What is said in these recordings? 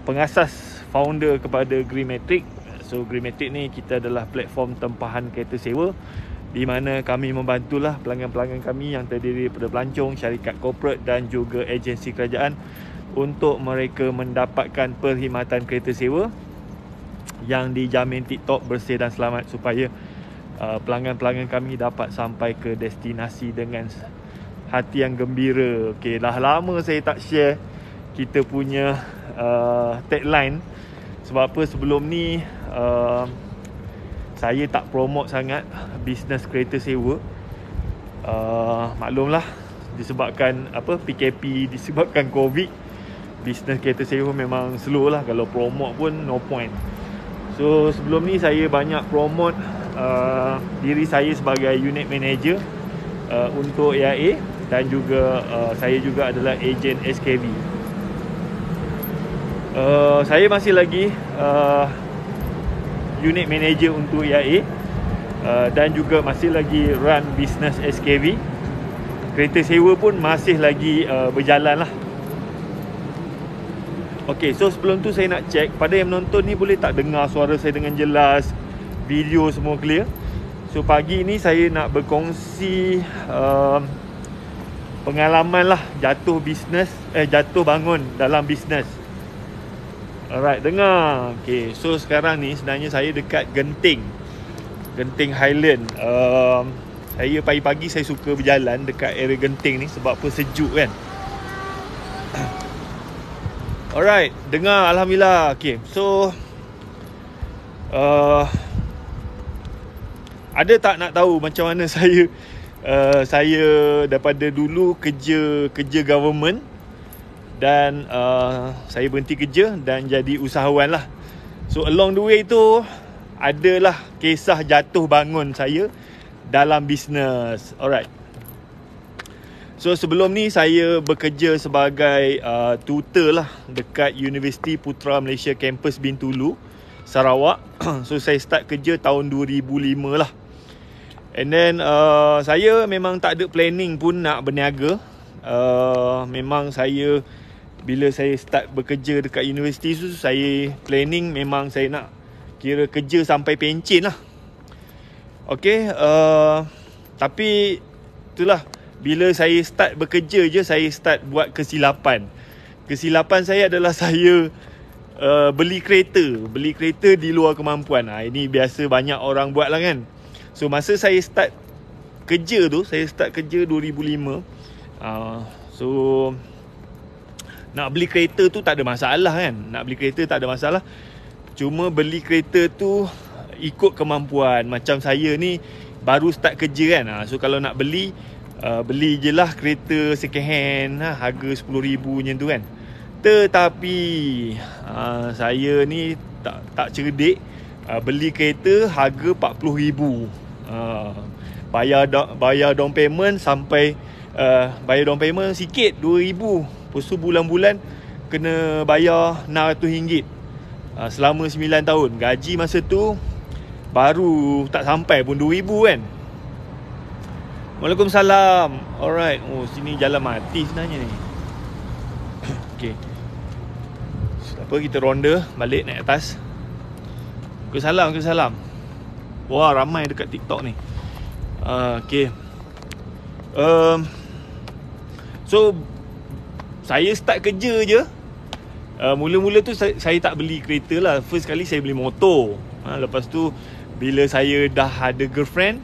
pengasas founder kepada Greenmatic. So Greenmatic ni kita adalah platform tempahan kereta sewa di mana kami membantulah pelanggan-pelanggan kami yang terdiri daripada pelancong, syarikat korporat dan juga agensi kerajaan untuk mereka mendapatkan perkhidmatan kereta sewa yang dijamin tip-top, bersih dan selamat supaya pelanggan-pelanggan kami dapat sampai ke destinasi dengan hati yang gembira. Okay, dah lama saya tak share kita punya tagline. Sebab apa, sebelum ni saya tak promote sangat bisnes kereta sewa. Maklumlah, disebabkan PKP, disebabkan COVID, bisnes kereta sewa memang slow lah. Kalau promote pun no point. So sebelum ni saya banyak promote diri saya sebagai unit manager untuk AIA, dan juga saya juga adalah ejen SKV. Saya masih lagi unit manager untuk AIA, dan juga masih lagi run business SKV. Kereta sewa pun masih lagi berjalan lah. Okay, so sebelum tu saya nak check, pada yang menonton ni boleh tak dengar suara saya dengan jelas, video semua clear? So pagi ni saya nak berkongsi pengalaman lah jatuh bangun dalam bisnes. Alright, dengar. Okay, so sekarang ni sebenarnya saya dekat Genting Highland. Saya pagi-pagi saya suka berjalan dekat area Genting ni sebab apa, sejuk kan. Alright, dengar, Alhamdulillah. Okay, so ada tak nak tahu macam mana saya daripada dulu kerja government, dan saya berhenti kerja dan jadi usahawan lah. So along the way tu adalah kisah jatuh bangun saya dalam bisnes. Alright. So sebelum ni saya bekerja sebagai tutor lah dekat Universiti Putra Malaysia Kampus Bintulu, Sarawak. So saya start kerja tahun 2005 lah. And then saya memang tak ada planning pun nak berniaga. Memang saya, bila saya start bekerja dekat universiti tu, saya planning memang saya nak kira kerja sampai pencen lah. Okay, tapi itulah, bila saya start bekerja je, saya start buat kesilapan. Kesilapan saya adalah saya beli kereta di luar kemampuan. Ini biasa banyak orang buat lah kan. So masa saya start kerja tu, saya start kerja 2005. So nak beli kereta tu tak ada masalah kan. Nak beli kereta tak ada masalah. Cuma beli kereta tu ikut kemampuan. Macam saya ni baru start kerja kan. So kalau nak beli je lah kereta second hand, harga RM10,000 macam tu kan. Tetapi saya ni tak cerdik. Beli kereta harga RM40,000. Bayar down payment sampai bayar down payment sikit RM2,000. Lepas tu bulan-bulan kena bayar RM600 selama 9 tahun. Gaji masa tu baru tak sampai pun RM2,000 kan. Waalaikumsalam. Alright. Oh, sini jalan mati sebenarnya ni. Okay, apa, kita ronda balik naik atas. Waalaikumsalam. Wah, ramai dekat TikTok ni. Okay. So saya start kerja je. Mula-mula tu saya tak beli kereta lah. First kali saya beli motor. Lepas tu bila saya dah ada girlfriend,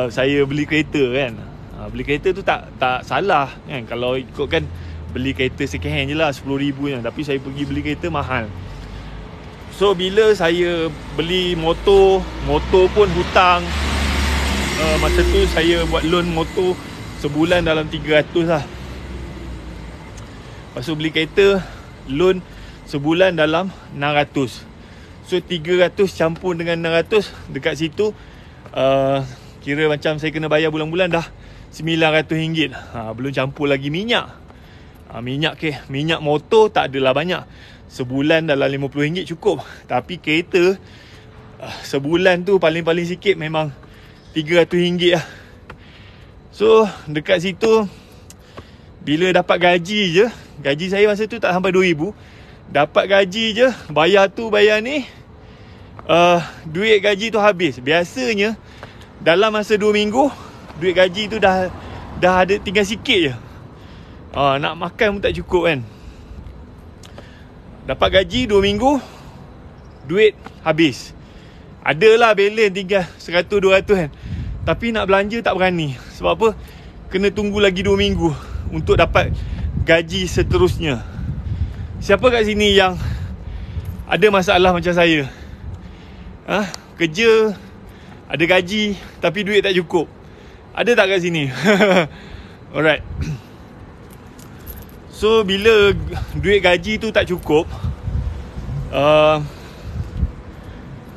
saya beli kereta kan. Beli kereta tu tak salah kan. Kalau ikutkan beli kereta second hand je lah RM10,000 je. Tapi saya pergi beli kereta mahal. So bila saya beli motor pun hutang. Masa tu saya buat loan motor sebulan dalam 300 lah. Lepas tu beli kereta, loan sebulan dalam 600. So 300 campur dengan 600, dekat situ kira macam saya kena bayar bulan-bulan dah RM900. Belum campur lagi minyak. Minyak motor tak adalah banyak. Sebulan dalam RM50 cukup. Tapi kereta sebulan tu paling-paling sikit memang RM300 lah. So dekat situ, bila dapat gaji je, gaji saya masa tu tak sampai RM2,000. dapat gaji je, bayar tu bayar ni, duit gaji tu habis. Biasanya dalam masa 2 minggu duit gaji tu dah ada tinggal sikit je. Nak makan pun tak cukup kan. Dapat gaji 2 minggu, duit habis. Adalah balance tinggal 100-200 kan. Tapi nak belanja tak berani. Sebab apa? Kena tunggu lagi 2 minggu untuk dapat gaji seterusnya. Siapa kat sini yang ada masalah macam saya? Kerja, ada gaji, tapi duit tak cukup. Ada tak kat sini? Alright. So, bila duit gaji tu tak cukup,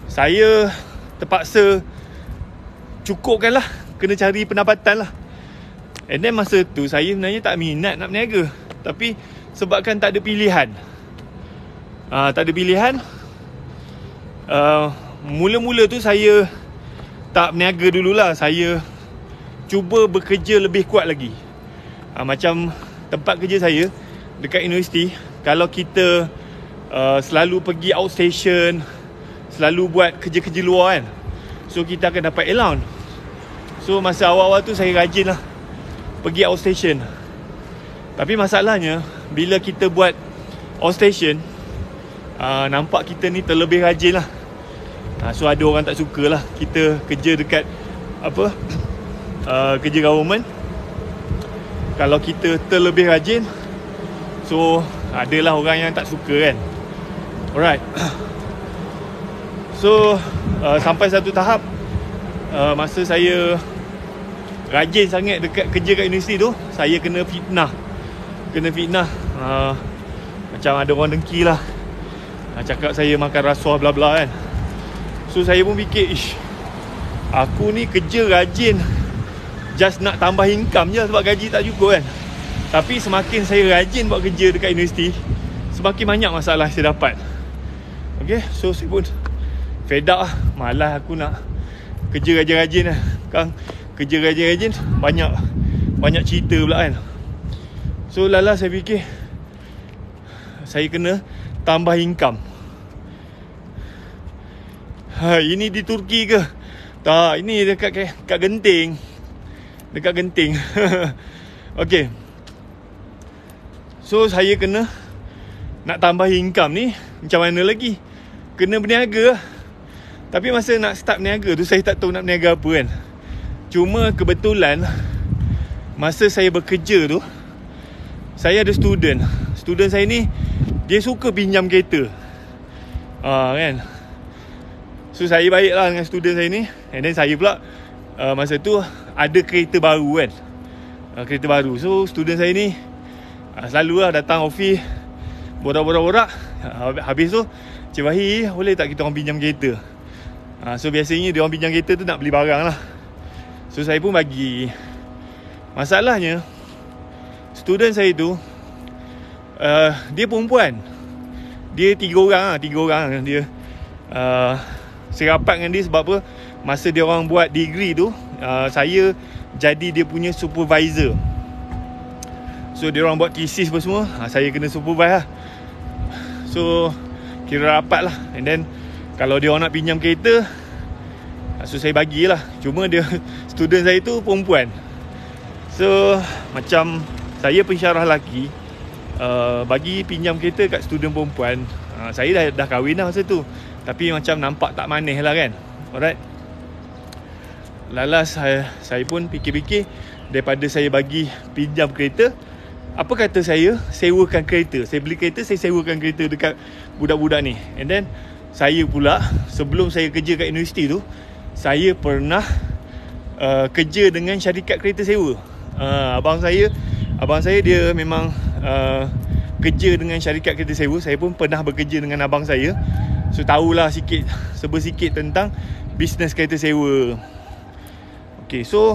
saya terpaksa cukupkan lah. Kena cari pendapatan lah. And then masa tu saya sebenarnya tak minat nak berniaga. Tapi sebabkan tak ada pilihan, mula-mula tu saya tak berniaga dululah. Saya cuba bekerja lebih kuat lagi. Macam tempat kerja saya dekat universiti, kalau kita selalu pergi outstation, selalu buat kerja-kerja luar kan, so kita akan dapat allowance. So masa awal-awal tu saya rajin lah pergi outstation. Tapi masalahnya bila kita buat outstation, nampak kita ni terlebih rajin lah. So ada orang tak suka lah kita kerja dekat kerja government. Kalau kita terlebih rajin, so adalah orang yang tak suka kan. Alright. So sampai satu tahap, masa saya rajin sangat dekat kerja kat universiti tu, saya kena fitnah. Macam ada orang dengki lah, cakap saya makan rasuah bla bla kan. So saya pun fikir, aku ni kerja rajin just nak tambah income je sebab gaji tak cukup kan. Tapi semakin saya rajin buat kerja dekat universiti, semakin banyak masalah saya dapat. Okay, so saya pun fed up lah. Malas aku nak kerja rajin-rajin lah. Kan kerja rajin-rajin banyak cerita pula kan. So lala saya fikir saya kena tambah income. Ini di Turki ke? Tak, ini dekat Genting. Dekat Genting. Okay. So saya kena nak tambah income ni. Macam mana lagi? Kena berniaga. Tapi masa nak start berniaga tu, saya tak tahu nak berniaga apa kan. Cuma kebetulan masa saya bekerja tu, saya ada student saya ni, dia suka pinjam kereta. Kan. So saya baik lah dengan student saya ni. And then saya pula masa tu ada kereta baru kan. Kereta baru. So student saya ni selalu lah datang office, borak-borak. Habis tu, Cik Wahid, boleh tak kita orang pinjam kereta? So biasanya dia orang pinjam kereta tu nak beli barang lah. So saya pun bagi. Masalahnya student saya tu dia perempuan. Dia 3 orang. Dia saya rapat dengan dia sebab apa? Masa dia orang buat degree tu, saya jadi dia punya supervisor. So dia orang buat thesis apa semua, saya kena supervise lah. So kira rapat lah. And then kalau dia orang nak pinjam kereta, so saya bagilah. Cuma dia student saya tu perempuan. So macam saya pensyarah lelaki, bagi pinjam kereta kat student perempuan, saya dah kahwin dah masa tu. Tapi macam nampak tak manis lah kan. Alright. Lalas saya pun fikir-fikir, daripada saya bagi pinjam kereta, apa kata saya sewakan kereta. Saya beli kereta, saya sewakan kereta dekat budak-budak ni. And then saya pula, sebelum saya kerja kat universiti tu, saya pernah kerja dengan syarikat kereta sewa. Abang saya dia memang kerja dengan syarikat kereta sewa. Saya pun pernah bekerja dengan abang saya. So tahulah sikit tentang bisnes kereta sewa. Okay, so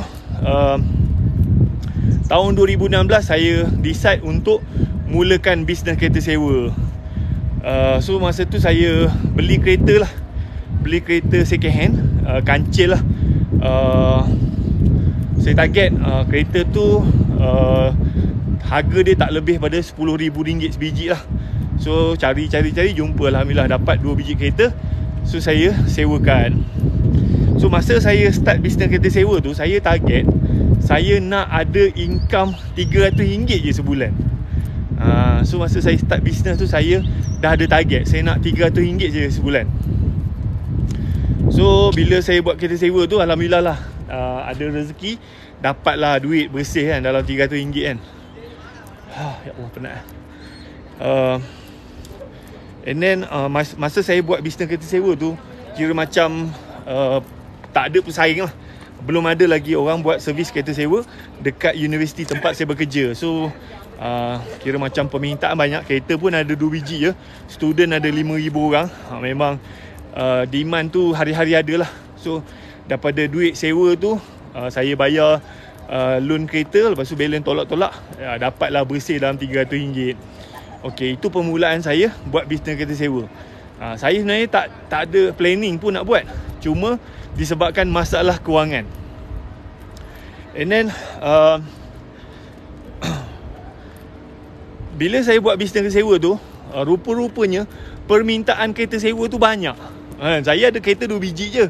tahun 2016 saya decide untuk mulakan bisnes kereta sewa. So masa tu saya beli kereta lah. Beli kereta second hand, kancil lah. Saya target kereta tu harga dia tak lebih pada RM10,000 sebiji lah. So cari jumpa, alhamdulillah dapat 2 biji kereta. So saya sewakan. So masa saya start bisnes kereta sewa tu, saya target saya nak ada income RM300 je sebulan. So masa saya start bisnes tu, saya dah ada target saya nak RM300 je sebulan. So bila saya buat kereta sewa tu, alhamdulillah lah, ada rezeki, dapatlah duit bersih kan, dalam RM300 kan. Ya Allah, penat. And then masa saya buat bisnes kereta sewa tu, kira macam tak ada pesaing lah. Belum ada lagi orang buat servis kereta sewa dekat universiti tempat saya bekerja. So kira macam permintaan banyak. Kereta pun ada 2 biji je. Student ada 5,000 orang. Memang demand tu hari-hari ada lah. So daripada duit sewa tu, saya bayar loan kereta. Lepas tu balance tolak-tolak, dapatlah bersih dalam RM300. Okey, itu permulaan saya buat bisnes kereta sewa. Saya sebenarnya tak ada planning pun nak buat. Cuma disebabkan masalah kewangan. And then bila saya buat bisnes kereta sewa tu, rupa-rupanya permintaan kereta sewa tu banyak. Saya ada kereta 2 biji je.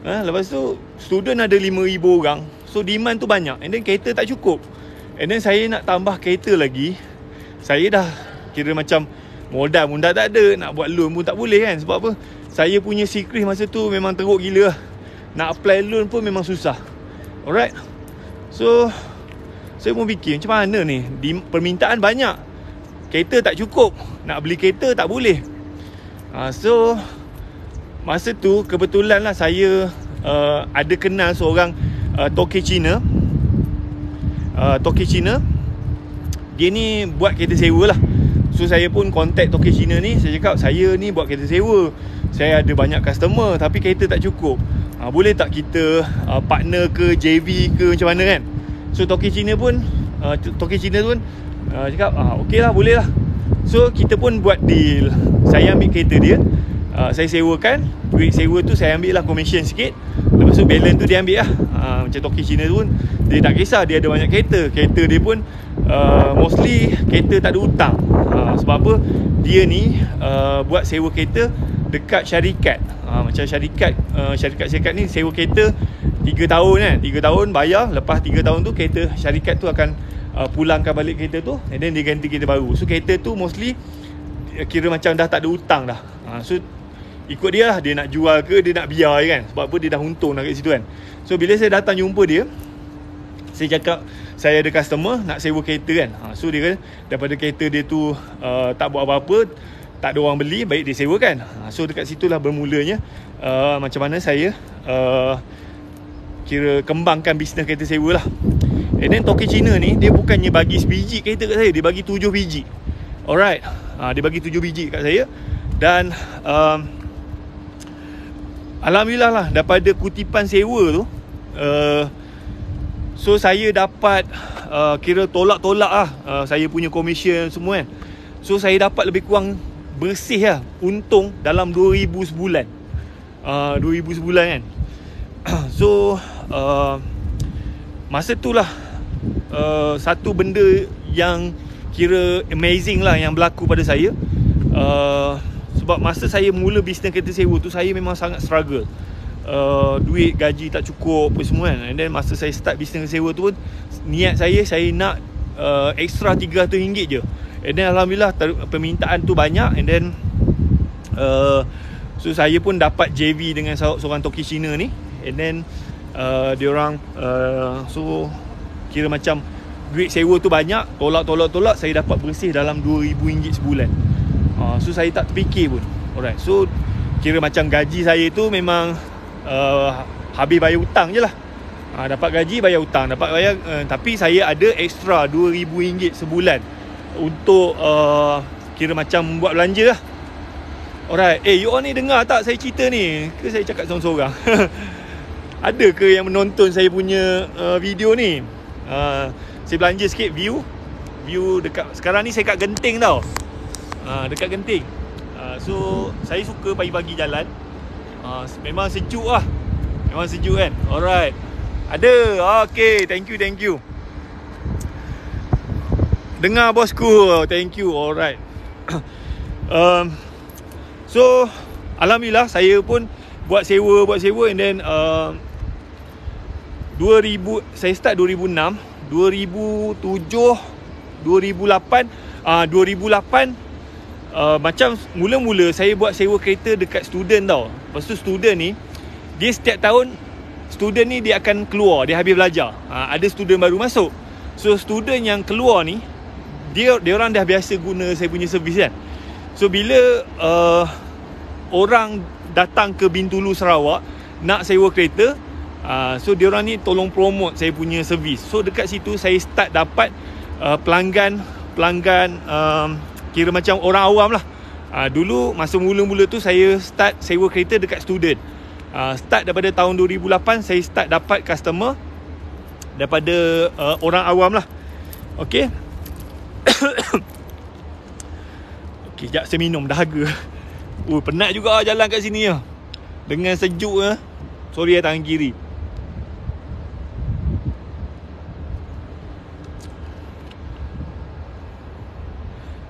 Lepas tu student ada 5,000 orang. So demand tu banyak. And then kereta tak cukup. And then saya nak tambah kereta lagi. Saya dah kira macam modal pun dah tak ada, nak buat loan pun tak boleh kan. Sebab apa? Saya punya sikris masa tu memang teruk gila lah. Nak apply loan pun memang susah. Alright. So saya pun fikir macam mana ni, permintaan banyak, kereta tak cukup, nak beli kereta tak boleh. So masa tu kebetulan lah saya ada kenal seorang toke Cina. Toke Cina, dia ni buat kereta sewa lah. So saya pun contact toke Cina ni. Saya cakap, saya ni buat kereta sewa, saya ada banyak customer tapi kereta tak cukup. Boleh tak kita partner ke, JV ke, macam mana kan. So toke Cina pun cakap okey lah, boleh lah. So kita pun buat deal. Saya ambil kereta dia, saya sewakan. Duit sewa tu saya ambil lah commission sikit. Lepas tu balance tu dia ambil lah. Macam toke Cina tu pun dia tak kisah, dia ada banyak kereta. Kereta dia pun mostly kereta tak ada hutang. Sebab apa? Dia ni buat sewa kereta dekat syarikat. Macam syarikat ni sewa kereta 3 tahun kan. 3 tahun bayar. Lepas 3 tahun tu kereta syarikat tu akan pulangkan balik kereta tu, and then dia ganti kereta baru. So kereta tu mostly kira macam dah tak ada hutang dah. So ikut dia lah, dia nak jual ke, dia nak biar kan. Sebab apa? Dia dah untung dah kat situ kan. So bila saya datang jumpa dia, saya cakap saya ada customer nak sewa kereta kan. So dia kan, daripada kereta dia tu tak buat apa-apa, tak ada orang beli, baik dia sewakan. So dekat situlah bermulanya macam mana saya kira kembangkan bisnes kereta sewa lah. And then toke Cina ni, dia bukannya bagi sebiji kereta kat saya, dia bagi 7 biji. Alright. Dia bagi 7 biji kat saya. Dan alhamdulillah lah, daripada kutipan sewa tu, so saya dapat kira tolak-tolak lah saya punya commission semua kan. So saya dapat lebih kurang bersih lah, untung dalam 2,000 sebulan. 2,000 sebulan kan. So masa tu lah satu benda yang kira amazing lah yang berlaku pada saya. Sebab masa saya mula bisnes kereta sewa tu, saya memang sangat struggle. Duit gaji tak cukup apa semua kan. And then masa saya start bisnes sewa tu pun, niat saya nak extra RM300 je. And then alhamdulillah permintaan tu banyak. And then so saya pun dapat JV dengan seorang toke Cina ni. And then diorang so kira macam duit sewa tu banyak, tolak, saya dapat bersih dalam RM2,000 sebulan. So saya tak terfikir pun. Alright. So kira macam gaji saya tu memang habis bayar hutang je lah. Dapat gaji bayar hutang, dapat bayar tapi saya ada extra RM2,000 sebulan untuk kira macam buat belanja lah. Alright. You all ni dengar tak saya cerita ni? Ke saya cakap seorang-seorang? Ada ke yang menonton saya punya video ni? Saya belanja sikit view dekat, sekarang ni saya kat Genting tau. Dekat Genting. So saya suka pagi-pagi jalan. Memang sejuk lah. Memang sejuk kan. Alright. Ada. Okay. Thank you. Dengar bosku. Thank you. Alright. So alhamdulillah saya pun buat sewa and then saya start 2006, 2007, 2008. 2008 macam mula-mula saya buat sewa kereta dekat student tau. Lepas tu student ni, dia setiap tahun student ni dia akan keluar, dia habis belajar. Ada student baru masuk. So student yang keluar ni, dia orang dah biasa guna saya punya servis kan. So bila orang datang ke Bintulu Sarawak nak sewa kereta, so dia orang ni tolong promote saya punya servis. So dekat situ saya start dapat pelanggan kira macam orang awam lah. Dulu masa mula-mula tu saya start sewa kereta dekat student. Start daripada tahun 2008 saya start dapat customer daripada orang awam lah. Okay. Okay, sekejap saya minum dahaga. Penat juga jalan kat sini lah. Dengan sejuk lah. Sorry tangan kiri.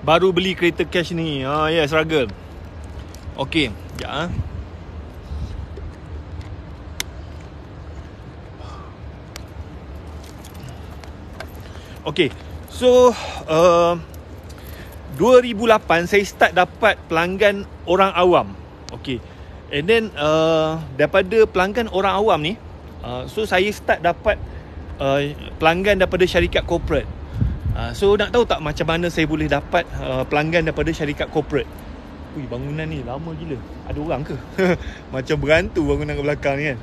Baru beli kereta cash ni. Struggle. Okay, sekejap Okay, so 2008 saya start dapat pelanggan orang awam. Okay, and then daripada pelanggan orang awam ni, so saya start dapat pelanggan daripada syarikat corporate. So nak tahu tak macam mana saya boleh dapat pelanggan daripada syarikat corporate? Bangunan ni lama gila. Ada orang ke? Macam berhantu bangunan ke belakang ni kan.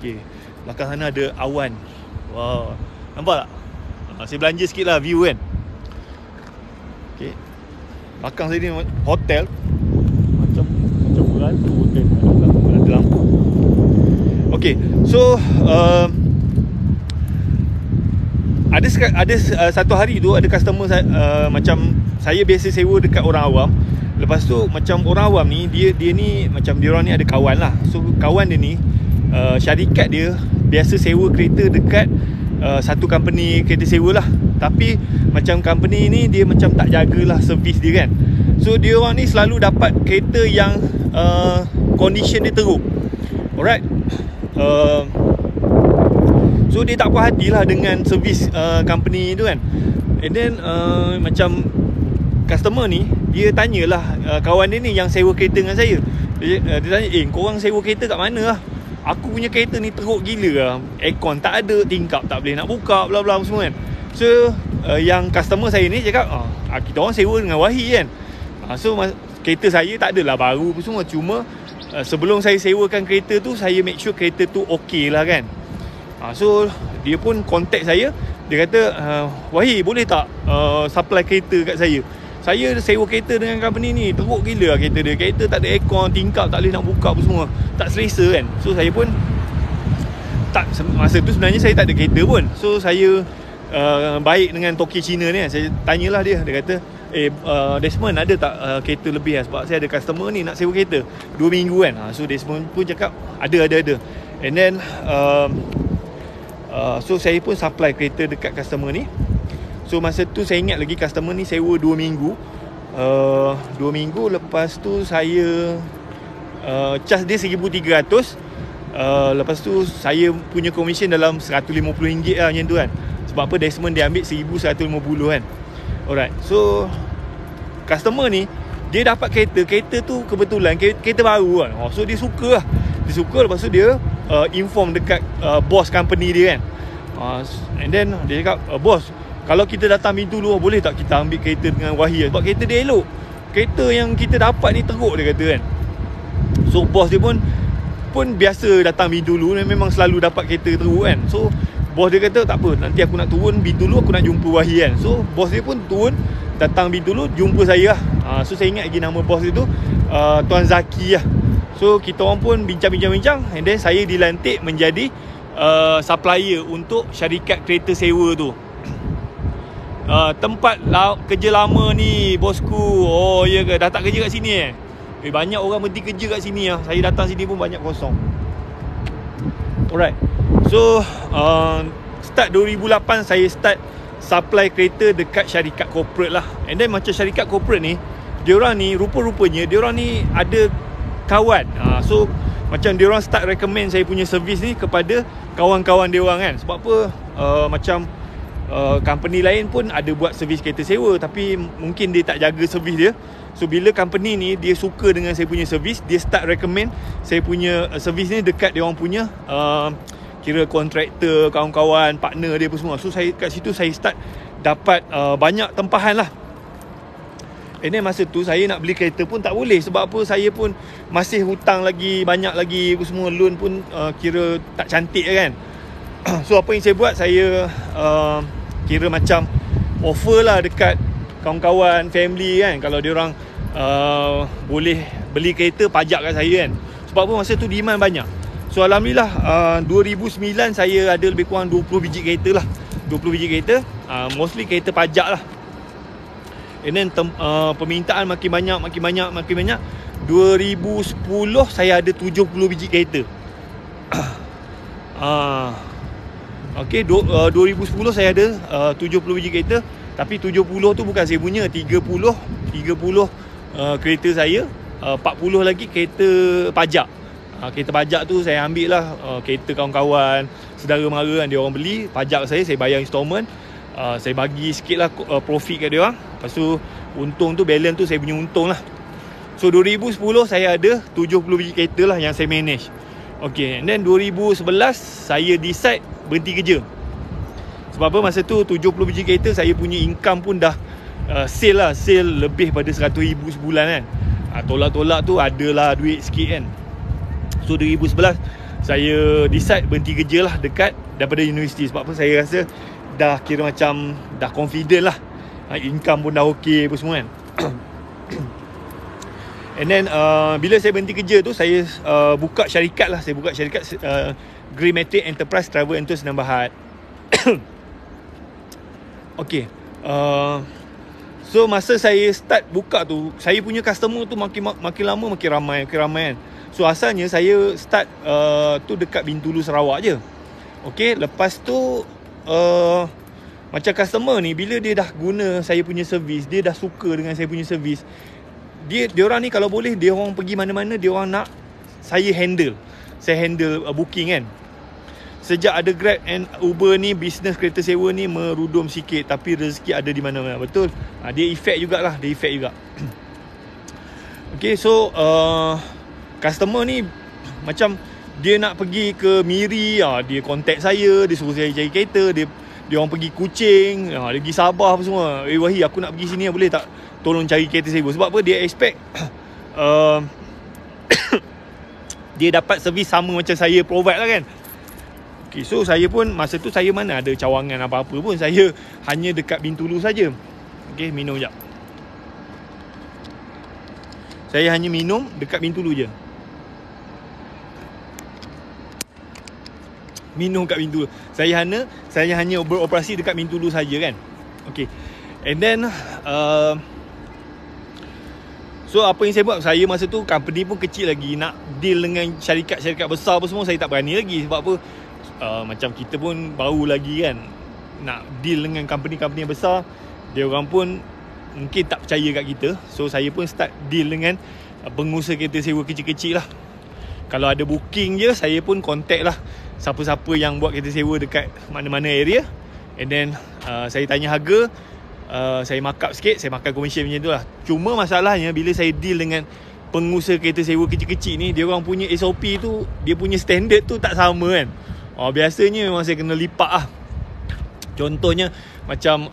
Okay, belakang sana ada awan. Wow, nampak tak? Saya belanja sikit lah view kan. Okay, belakang saya ni hotel. Macam berhantu hotel. Ada lampu. Okay, so ada satu hari tu ada customer macam saya biasa sewa dekat orang awam. Lepas tu macam orang awam ni dia ni macam dia orang ni ada kawan lah. So kawan dia ni syarikat dia biasa sewa kereta dekat satu company kereta sewa lah. Tapi macam company ni dia macam tak jagalah servis dia kan. So dia orang ni selalu dapat kereta yang condition dia teruk. Alright. So dia tak puas hati lah dengan servis company tu kan. And then macam customer ni dia tanyalah kawan dia ni yang sewa kereta dengan saya. Dia tanya, korang sewa kereta kat mana lah? Aku punya kereta ni teruk gila lah. Aircon tak ada, tingkap tak boleh nak buka, bla bla semua kan. So yang customer saya ni cakap, kita orang sewa dengan Wahi kan. So kereta saya tak adalah baru semua. Cuma sebelum saya sewakan kereta tu, saya make sure kereta tu okey lah kan. So dia pun contact saya. Dia kata, Wahi boleh tak supply kereta kat saya? Saya sewa kereta dengan company ni, teruk gila lah kereta dia. Kereta tak ada aircon, tingkap tak boleh nak buka apa semua. Tak selesa kan. So saya pun masa tu sebenarnya saya tak ada kereta pun. So saya baik dengan toki Cina ni kan. Saya tanyalah dia. Dia kata, Desmond ada tak kereta lebih lah? Sebab saya ada customer ni nak sewa kereta 2 minggu kan. So Desmond pun cakap ada. And then so saya pun supply kereta dekat customer ni. So masa tu saya ingat lagi customer ni sewa 2 minggu. 2 minggu lepas tu saya charge dia RM1,300. Lepas tu saya punya commission dalam RM150 lah macam tu kan. Sebab apa, Desmond dia ambil RM1,150 kan. Alright, so customer ni dia dapat kereta tu kebetulan kereta baru kan. So dia suka lah. Dia suka, lepas tu dia inform dekat boss company dia kan. And then dia cakap, boss, kalau kita datang Bintulu boleh tak kita ambil kereta dengan Wahi? Sebab kereta dia elok. Kereta yang kita dapat ni teruk, dia kata kan. So boss dia pun biasa datang Bintulu, memang selalu dapat kereta teruk kan. So boss dia kata tak apa, nanti aku nak turun Bintulu, aku nak jumpa Wahi kan. So boss dia pun turun, datang Bintulu, jumpa saya lah. So saya ingat lagi nama boss dia tu Tuan Zaki lah. So kita orang pun bincang-bincang. And then saya dilantik menjadi supplier untuk syarikat kereta sewa tu. Tempat kerja lama ni bosku. Oh ya ke, dah tak kerja kat sini banyak orang berhenti kerja kat sini lah. Saya datang sini pun banyak kosong. Alright. So start 2008 saya start supply kereta dekat syarikat corporate lah. And then macam syarikat corporate ni, diorang ni rupa-rupanya diorang ni ada kawan. So macam diorang start recommend saya punya servis ni kepada kawan-kawan diorang kan. Sebab apa? Macam company lain pun ada buat servis kereta sewa, tapi mungkin dia tak jaga servis dia. So bila company ni dia suka dengan saya punya servis, dia start recommend saya punya servis ni dekat dia orang punya kira kontraktor, kawan-kawan, partner dia pun semua. So saya kat situ saya start dapat banyak tempahan lah. And then masa tu saya nak beli kereta pun tak boleh. Sebab apa? Saya pun masih hutang lagi, banyak lagi semua, loan pun kira tak cantik kan. So apa yang saya buat, saya kira macam offer lah dekat kawan-kawan, family kan, kalau diorang boleh beli kereta pajak kat saya kan. Sebab apa? Masa tu demand banyak. So Alhamdulillah 2009 saya ada lebih kurang 20 biji kereta lah. 20 biji kereta, mostly kereta pajak lah. And then permintaan makin banyak. 2010 saya ada 70 biji kereta. Okay, 2010 saya ada 70 biji kereta. Tapi 70 tu bukan saya punya, 30 kereta saya, 40 lagi kereta pajak. Kereta pajak tu saya ambil lah, kereta kawan-kawan, saudara mara kan, dia orang beli pajak saya bayar installment. Saya bagi sikit lah profit kat dia orang. Lepas tu untung tu, balance tu saya punya untung lah. So 2010 saya ada 70 biji kereta lah yang saya manage. Okay, and then 2011 saya decide berhenti kerja. Sebab apa? Masa tu 70 biji kereta saya punya income pun dah sale lebih pada 100,000 sebulan kan. Tolak-tolak tu adalah duit sikit kan. So 2011 saya decide berhenti kerja lah dekat daripada universiti. Sebab apa? Saya rasa dah kira macam dah confident lah, income pun dah okey apa semua kan. And then bila saya berhenti kerja tu, saya buka syarikat lah. Saya buka syarikat Grey Matic Enterprise Travel and Tours Senang Berhad. Okay, so masa saya start buka tu, saya punya customer tu makin lama makin ramai kan. So asalnya saya start tu dekat Bintulu Sarawak je. Okay, lepas tu macam customer ni, bila dia dah guna saya punya servis, dia dah suka dengan saya punya servis, dia orang ni kalau boleh, dia orang pergi mana-mana, dia orang nak saya handle booking kan. Sejak ada Grab and Uber ni, bisnes kereta sewa ni merudum sikit, tapi rezeki ada di mana-mana. Betul. Dia efek jugalah, Okay, so customer ni macam dia nak pergi ke Miri, dia contact saya, dia suruh saya cari kereta, dia orang pergi Kuching, dia pergi Sabah apa semua. Wahi, aku nak pergi sini, boleh tak tolong cari kereta sewa? Sebab apa? Dia expect dia dapat servis sama macam saya provide lah kan. Okay, so saya pun masa tu saya mana ada cawangan apa-apa pun. Saya hanya dekat Bintulu saja. Okay, minum sekejap. Saya hanya minum dekat Bintulu je. Minum kat Bintulu. Saya hanya beroperasi dekat Bintulu saja kan. Okay. And then so apa yang saya buat, saya masa tu company pun kecil lagi, nak deal dengan syarikat-syarikat besar apa semua saya tak berani lagi. Sebab apa? Macam kita pun baru lagi kan, nak deal dengan company-company yang besar, dia orang pun mungkin tak percaya kat kita. So saya pun start deal dengan pengusaha kereta sewa kecil-kecil lah. Kalau ada booking je, saya pun contact lah siapa-siapa yang buat kereta sewa dekat mana-mana area. And then saya tanya harga, saya markup sikit, saya makan commission macam tu lah. Cuma masalahnya bila saya deal dengan pengusaha kereta sewa kecil-kecil ni, dia orang punya SOP tu, dia punya standard tu tak sama kan. Biasanya memang saya kena lipat lah. Contohnya macam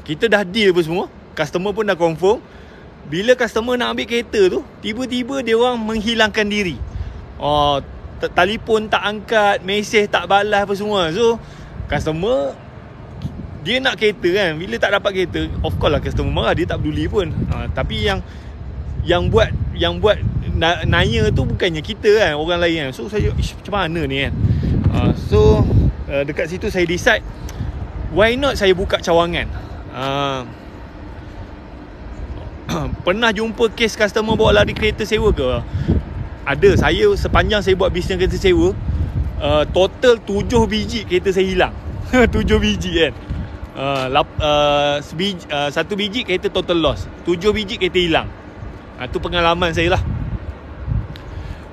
kita dah deal apa semua, customer pun dah confirm. Bila customer nak ambil kereta tu, tiba-tiba dia orang menghilangkan diri. Telefon tak angkat, mesej tak balas apa semua. So customer dia nak kereta kan, bila tak dapat kereta, of course lah customer marah, dia tak peduli pun. Tapi yang buat nanya tu bukannya kita kan, orang lain kan. So saya macam mana ni kan. So dekat situ saya decide, why not saya buka cawangan. Pernah jumpa kes customer bawa lari kereta sewa ke? Ada. Saya sepanjang saya buat bisnes kereta sewa, total 7 biji kereta saya hilang. 7 biji kan. satu biji kereta total loss, 7 biji kereta hilang. Tu pengalaman saya lah.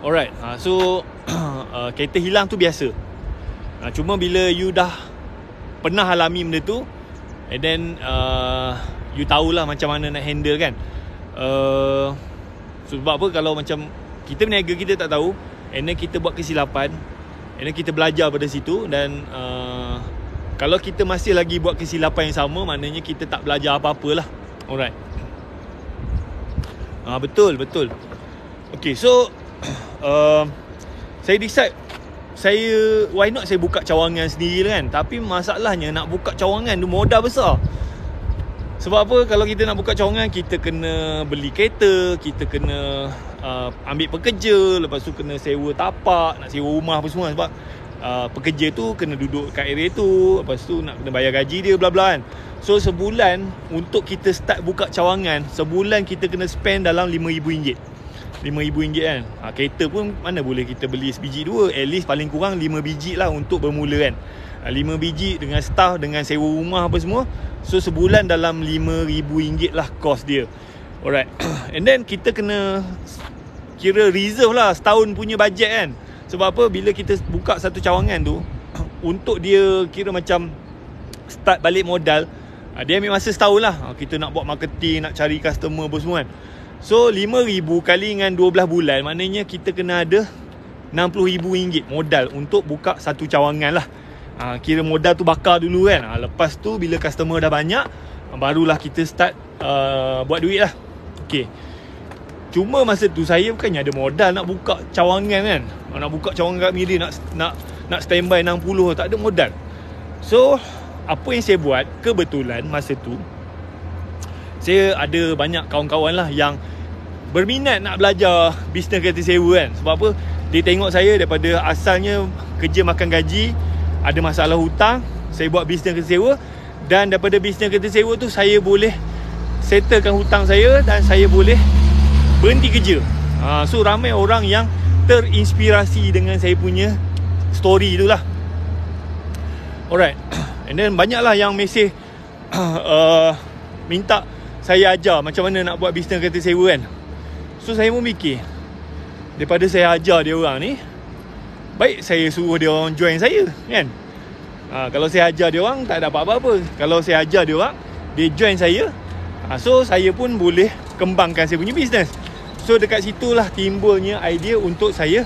Alright, so kereta hilang tu biasa. Cuma bila you dah pernah alami benda tu, and then you tahulah macam mana nak handle kan. Sebab apa, kalau macam kita berniaga kita tak tahu, and then kita buat kesilapan, and then kita belajar pada situ. Dan kalau kita masih lagi buat kesilapan yang sama, maknanya kita tak belajar apa-apa lah. Alright. Betul. Okay, so saya decide, why not saya buka cawangan sendiri kan. Tapi masalahnya nak buka cawangan tu modal besar. Sebab apa, kalau kita nak buka cawangan, kita kena beli kereta, kita kena ambil pekerja, lepas tu kena sewa tapak, nak sewa rumah apa semua. Sebab pekerja tu kena duduk kat area tu, lepas tu nak kena bayar gaji dia, bla bla kan. So sebulan untuk kita start buka cawangan, sebulan kita kena spend dalam RM5,000. RM5,000 kan. Kereta pun mana boleh kita beli sebiji dua, at least paling kurang 5 biji lah untuk bermula kan. 5 biji dengan staff, dengan sewa rumah apa semua. So sebulan dalam RM5,000 lah cost dia. Alright. And then kita kena kira reserve lah setahun punya bajet kan. Sebab apa, bila kita buka satu cawangan tu, untuk dia kira macam start balik modal, dia ambil masa setahun lah. Kita nak buat marketing, nak cari customer apa semua kan. So RM5,000 kali dengan 12 bulan, maknanya kita kena ada RM60,000 modal untuk buka satu cawangan lah. Kira modal tu bakar dulu kan. Lepas tu bila customer dah banyak, barulah kita start buat duit lah. Okay. Cuma masa tu saya bukannya ada modal nak buka cawangan kan. Nak buka cawangan kat Miri, nak standby 60, tak ada modal. So apa yang saya buat, kebetulan masa tu saya ada banyak kawan-kawan lah yang berminat nak belajar bisnes kereta sewa kan. Sebab apa, dia tengok saya daripada asalnya kerja makan gaji, ada masalah hutang, saya buat bisnes kereta sewa, dan daripada bisnes kereta sewa tu saya boleh settlekan hutang saya dan saya boleh berhenti kerja. So ramai orang yang terinspirasi dengan saya punya story tu lah. Alright. And then banyaklah yang mesej minta saya ajar macam mana nak buat bisnes kereta sewa kan. So saya pun fikir, daripada saya ajar dia orang ni, baik saya suruh dia orang join saya kan. Kalau saya ajar dia orang tak dapat apa-apa. Kalau saya ajar dia orang, dia join saya, so saya pun boleh kembangkan saya punya bisnes. So dekat situlah timbulnya idea untuk saya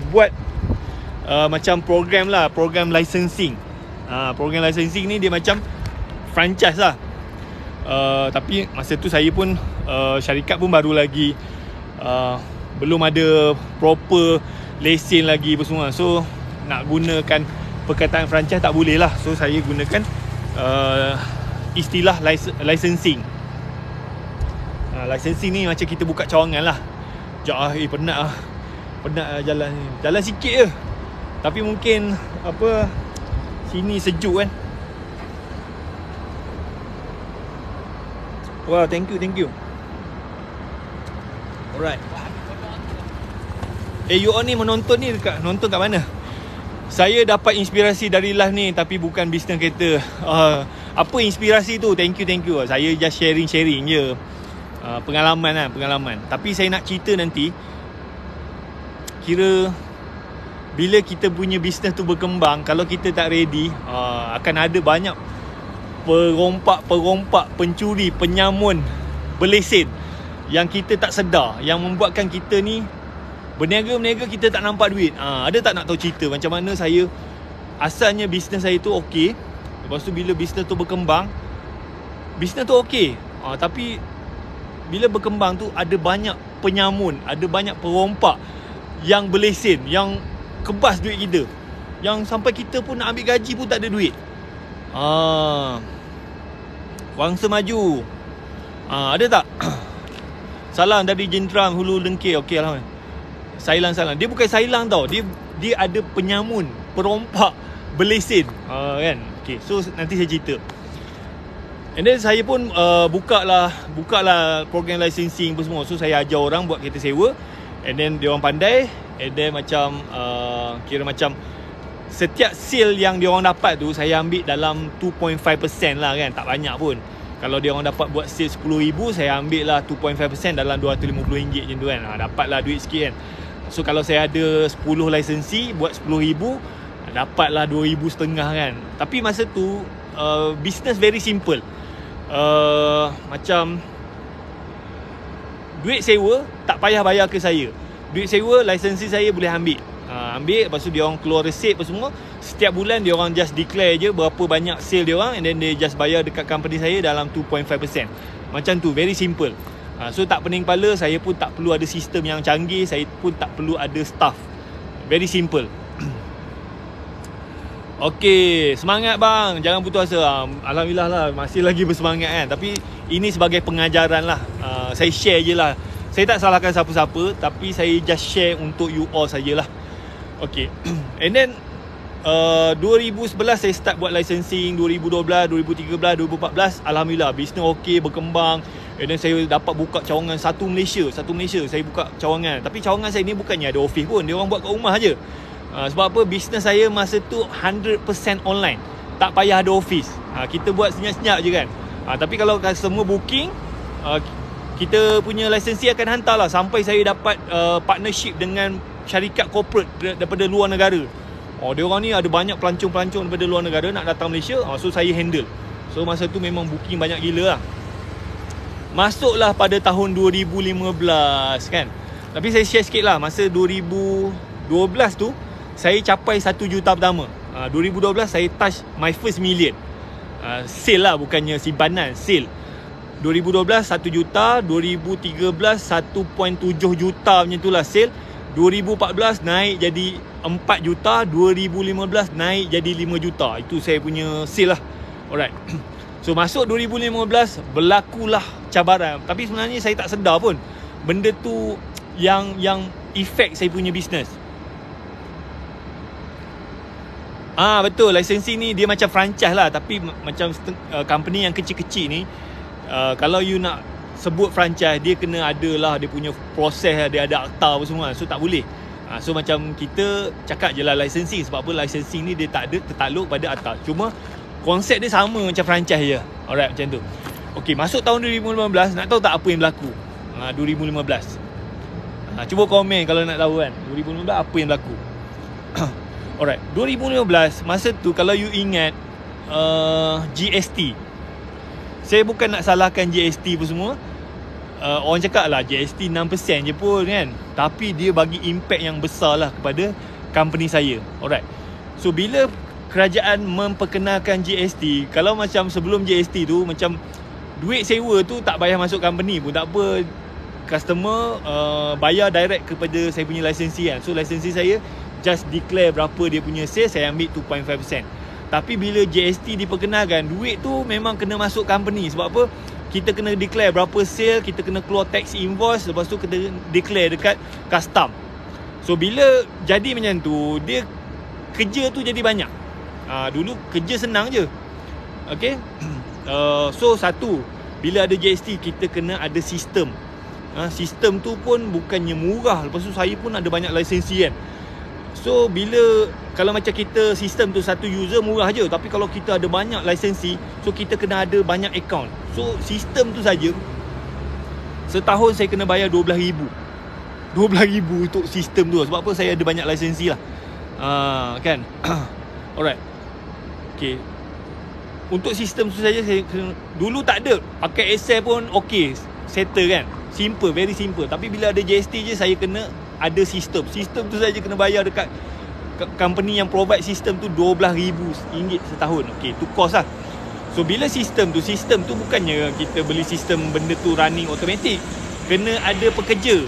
buat macam program lah, program licensing. Program licensing ni dia macam franchise lah. Tapi masa tu saya pun syarikat pun baru lagi, belum ada proper lesen lagi apa semua. So nak gunakan perkataan franchise tak boleh lah. So saya gunakan istilah licensing. Licensing ni macam kita buka cawangan lah. Penat jalan sikit je. Tapi mungkin apa, sini sejuk kan. Wow, thank you. Alright. You all ni menonton ni nonton kat mana? Saya dapat inspirasi dari live ni, tapi bukan bisnes kereta. Apa inspirasi tu? Thank you. Saya just sharing je. Pengalaman. Tapi saya nak cerita nanti, kira bila kita punya bisnes tu berkembang, kalau kita tak ready, akan ada banyak perompak, pencuri, penyamun, berlesen yang kita tak sedar, yang membuatkan kita ni berniaga kita tak nampak duit. Ada tak nak tahu cerita macam mana saya, asalnya bisnes saya tu okey, lepas tu bila bisnes tu berkembang, bisnes tu okey, tapi bila berkembang tu ada banyak penyamun, ada banyak perompak yang berlesen, yang kebas duit kita, yang sampai kita pun nak ambil gaji pun tak ada duit. Wangsa maju. Ada tak? Salam dari Jenderal Hulu Dengkir. Okey lah. Salam. Dia bukan sailang tau. Dia ada penyamun, perompak, berlesen. Kan? Okey, so nanti saya cerita. And then saya pun buka lah program licensing apa semua. So saya ajar orang buat kereta sewa, and then dia orang pandai, and then macam kira macam setiap sale yang diorang dapat tu saya ambil dalam 2.5% lah kan, tak banyak pun. Kalau diorang dapat buat sale 10,000, saya ambil lah 2.5% dalam RM250 macam tu kan. Dapat lah duit sikit kan. So kalau saya ada 10 lisensi buat 10,000, dapat lah 2,500 kan. Tapi masa tu business very simple. Macam duit sewa tak payah bayar ke saya. Duit sewa lisensi saya boleh ambil. Ambil, lepas tu dia orang keluar receipt apa semua. Setiap bulan dia orang just declare je berapa banyak sale dia orang, and then they just bayar dekat company saya dalam 2.5%. Macam tu, very simple. So tak pening kepala, saya pun tak perlu ada sistem yang canggih, saya pun tak perlu ada staff. Very simple. Okey, semangat bang, jangan putus asa. Alhamdulillah lah, masih lagi bersemangat kan. Tapi ini sebagai pengajaran lah. Saya share je lah. Saya tak salahkan siapa-siapa, tapi saya just share untuk you all sajalah. Okay. And then 2011 saya start buat licensing. 2012, 2013, 2014, Alhamdulillah bisnes okay, berkembang. And then saya dapat buka cawangan satu Malaysia. Saya buka cawangan. Tapi cawangan saya ni bukannya ada office pun, dia orang buat kat rumah je. Sebab apa? Bisnes saya masa tu 100% online, tak payah ada office. Kita buat senyap-senyap je kan. Tapi kalau semua booking, kita punya lisensi akan hantar lah. Sampai saya dapat partnership dengan syarikat corporate daripada luar negara. Dia orang ni ada banyak pelancong-pelancong daripada luar negara nak datang Malaysia. So saya handle. So masa tu memang booking banyak gila lah. Masuklah pada tahun 2015 kan. Tapi saya share sikit lah. Masa 2012 tu saya capai 1 juta pertama. 2012 saya touch my first million. Sale lah, bukannya simpanan, sale. 2012 1 juta, 2013 1.7 juta macam tu lah sale. 2014 naik jadi 4 juta, 2015 naik jadi 5 juta. Itu saya punya sale lah. Alright. So masuk 2015 berlakulah cabaran. Tapi sebenarnya saya tak sedar pun benda tu yang effect saya punya bisnes. Betul, lisensi ni dia macam franchise lah. Tapi macam company yang kecil-kecil ni, kalau you nak sebut franchise, dia kena ada lah dia punya proses, dia ada akta apa semua. So tak boleh. So macam kita cakap je lah lisensi. Sebab apa, lisensi ni dia tak ada tertakluk pada akta. Cuma konsep dia sama macam franchise je. Alright, macam tu. Okay, masuk tahun 2015, nak tahu tak apa yang berlaku 2015? Cuba komen kalau nak tahu kan, 2015 apa yang berlaku. Alright, 2015 masa tu kalau you ingat GST. Saya bukan nak salahkan GST pun semua. Orang cakap lah GST 6% je pun kan. Tapi dia bagi impact yang besar lah kepada company saya. Alright. So bila kerajaan memperkenalkan GST, kalau macam sebelum GST tu, macam duit sewa tu tak payah masuk company pun tak apa. Customer bayar direct kepada saya punya lisensi kan. So lisensi saya just declare berapa dia punya sale, saya ambil 2.5%. Tapi bila GST diperkenalkan, duit tu memang kena masuk company. Sebab apa? Kita kena declare berapa sale, kita kena keluar tax invoice, lepas tu kita declare dekat custom. So bila jadi macam tu, dia kerja tu jadi banyak. Dulu kerja senang je. Okay. So satu, bila ada GST, kita kena ada sistem. Sistem tu pun bukannya murah. Lepas tu saya pun ada banyak lisensi kan. So bila kalau macam kita sistem tu satu user murah je, tapi kalau kita ada banyak lisensi, so kita kena ada banyak account. So sistem tu saja setahun saya kena bayar 12,000 untuk sistem tu. Sebab apa? Saya ada banyak lisensi lah. Kan. Alright. Okay. Untuk sistem tu saja saya kena, dulu tak ada. Pakai Excel pun okay, settle kan. Simple, very simple. Tapi bila ada GST je, saya kena ada sistem. Sistem tu saja kena bayar dekat company yang provide sistem tu RM12,000 setahun. Okay, tu cost lah. So bila sistem tu bukannya kita beli sistem benda tu running automatic. Kena ada pekerja.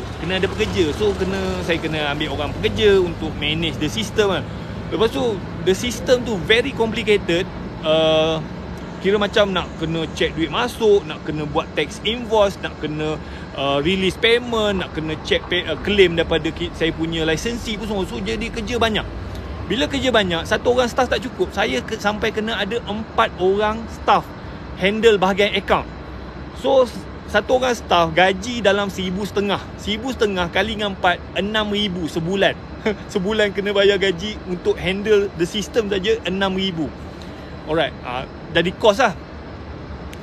So saya kena ambil orang pekerja untuk manage the system kan. Lepas tu the system tu very complicated. Kira macam nak kena check duit masuk, nak kena buat tax invoice, nak kena release payment, nak kena check claim daripada saya punya lisensi pun semua. So jadi kerja banyak. Bila kerja banyak, satu orang staff tak cukup. Saya sampai kena ada 4 orang staff handle bahagian account. So satu orang staff gaji dalam 1,500. 1,500 kali dengan 4, 6,000 sebulan. Sebulan kena bayar gaji untuk handle the system saja 6,000. Alright, jadi kos lah.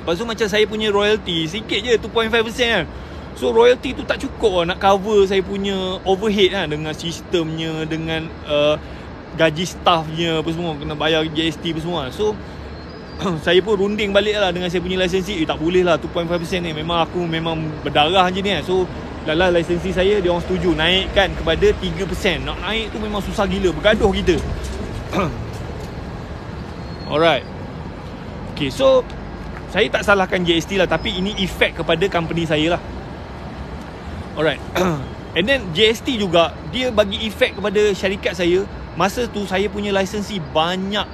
Lepas tu macam saya punya royalty sikit je, 2.5% kan. So royalty tu tak cukup lah nak cover saya punya overhead lah, dengan sistemnya, dengan gaji staffnya apa semua, kena bayar GST apa semua. So saya pun runding balik lah dengan saya punya lisensi. Tak boleh lah 2.5% ni, memang aku memang berdarah je ni kan. So lala lisensi saya, dia orang setuju naikkan kepada 3%. Nak naik tu memang susah gila, bergaduh kita. Alright. Okay, so saya tak salahkan GST lah, tapi ini efek kepada company saya lah. Alright. And then GST juga dia bagi efek kepada syarikat saya. Masa tu saya punya lisensi banyak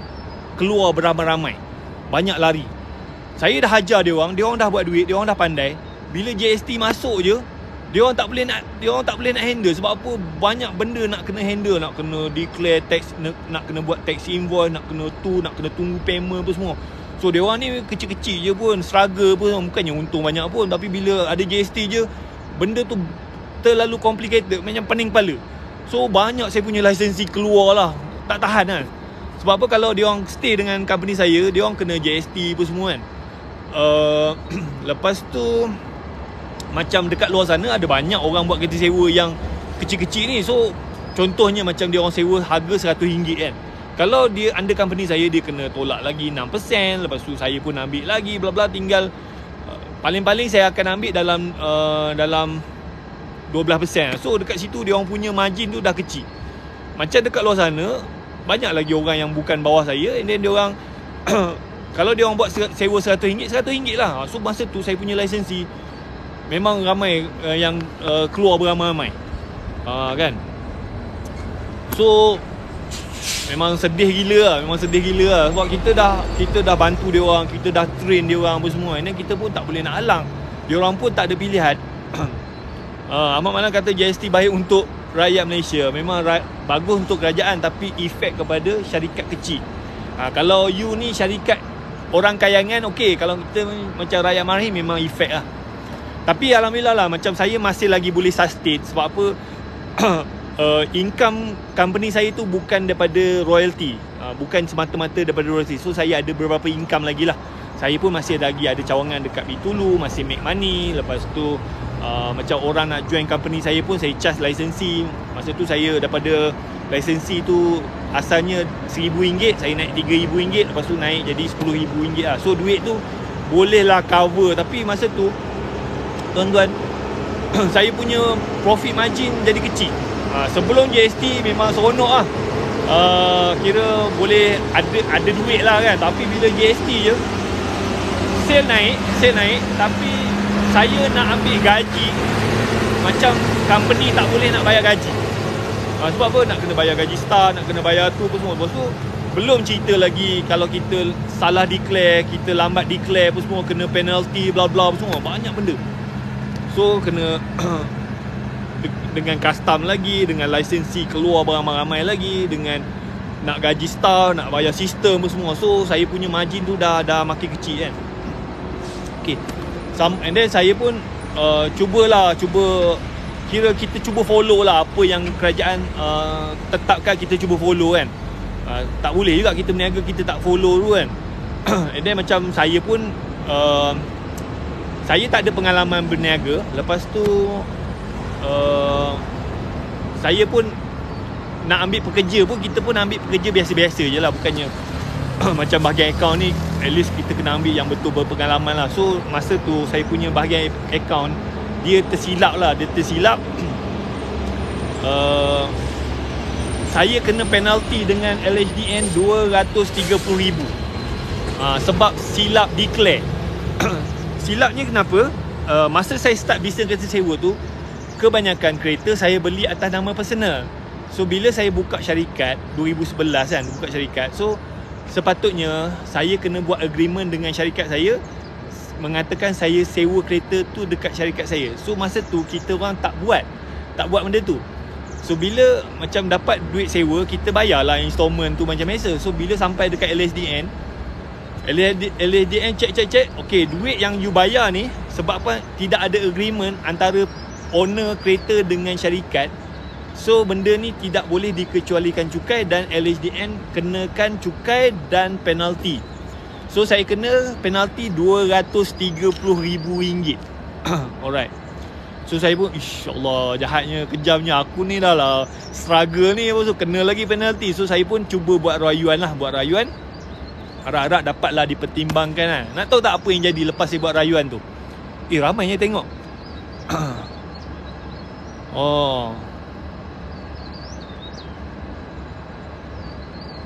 keluar beramai-ramai, banyak lari. Saya dah hajar dia orang dah buat duit, dia orang dah pandai. Bila GST masuk je, dia orang tak boleh nak handle. Sebab apa? Banyak benda nak kena handle, nak kena declare tax, nak kena buat tax invoice, nak kena tunggu payment apa semua. So dia orang ni kecil-kecil je pun struggle pun, bukannya untung banyak pun, tapi bila ada GST je, benda tu terlalu complicated, macam pening kepala. So banyak saya punya lisensi keluar lah, tak tahan kan. Sebab apa? Kalau dia orang stay dengan company saya, dia orang kena GST apa semua kan. Lepas tu macam dekat luar sana ada banyak orang buat kereta sewa yang kecil-kecil ni. So contohnya macam dia orang sewa harga RM100 kan. Kalau dia under company saya, dia kena tolak lagi 6%. Lepas tu saya pun ambil lagi bla bla. Tinggal paling-paling saya akan ambil dalam 12%. So dekat situ dia orang punya margin tu dah kecil. Macam dekat luar sana banyak lagi orang yang bukan bawah saya, and then dia orang kalau dia orang buat sewa RM100 lah. So masa tu saya punya lisensi memang ramai yang keluar beramai-ramai, kan. So memang sedih gila lah. Sebab kita dah bantu dia orang, kita dah train dia orang apa semua, and then kita pun tak boleh nak halang. Dia orang pun tak ada pilihan. Ahmad Malang kata GST baik untuk rakyat Malaysia. Memang bagus untuk kerajaan, tapi efek kepada syarikat kecil. Kalau you ni syarikat orang kayangan, okey. Kalau kita macam rakyat marhim, memang efek lah. Tapi alhamdulillah lah, macam saya masih lagi boleh sustain. Sebab apa? Income company saya tu bukan daripada royalty, bukan semata-mata daripada royalty. So saya ada beberapa income lagi lah. Saya pun masih lagi ada cawangan dekat Bitulu, masih make money. Lepas tu macam orang nak join company saya pun saya charge lisensi. Masa tu saya daripada lisensi tu asalnya RM1,000, saya naik RM3,000. Lepas tu naik jadi RM10,000 lah. So duit tu bolehlah cover. Tapi masa tu tuan-tuan, saya punya profit margin jadi kecil. Sebelum GST memang seronok lah, kira boleh ada duit lah kan. Tapi bila GST je, sale naik, tapi saya nak ambil gaji, macam company tak boleh nak bayar gaji. Sebab apa? Nak kena bayar gaji staff, nak kena bayar tu apa semua. Lepas tu belum cerita lagi kalau kita salah declare, kita lambat declare apa semua, kena penalty bla bla apa semua, banyak benda. So kena dengan custom lagi, dengan lisensi keluar beramai-ramai lagi, dengan nak gaji staff, nak bayar sistem apa semua. So saya punya margin tu dah makin kecil kan. Okay, and then saya pun cuba kira kita cuba follow lah apa yang kerajaan tetapkan, kita cuba follow kan. Tak boleh juga kita berniaga kita tak follow tu kan. And then macam saya pun saya tak ada pengalaman berniaga. Lepas tu saya pun nak ambil pekerja pun, kita pun ambil pekerja biasa-biasa je lah. Bukannya macam bahagian account ni, at least kita kena ambil yang betul berpengalaman lah. So masa tu saya punya bahagian account, dia tersilap. Saya kena penalty dengan LHDN RM230,000 sebab silap declare. Silapnya kenapa? Masa saya start bisnes kereta sewa tu, kebanyakan kereta saya beli atas nama personal. So bila saya buka syarikat 2011 kan, buka syarikat, so sepatutnya saya kena buat agreement dengan syarikat saya, mengatakan saya sewa kereta tu dekat syarikat saya. So masa tu kita orang tak buat benda tu. So bila macam dapat duit sewa, kita bayarlah installment tu macam biasa. So bila sampai dekat LSDN check, okay, duit yang you bayar ni, sebab apa? Tidak ada agreement antara owner kereta dengan syarikat. So benda ni tidak boleh dikecualikan cukai, dan LHDN kenakan cukai dan penalti. So saya kena penalti RM230,000. Alright. So saya pun, insyaAllah jahatnya, kejamnya. Aku ni dah lah struggle ni, so kena lagi penalti. So saya pun cuba buat rayuan lah. Buat rayuan, harap-harap dapatlah dipertimbangkan lah. Nak tahu tak apa yang jadi lepas saya buat rayuan tu? Ramainya tengok. Oh,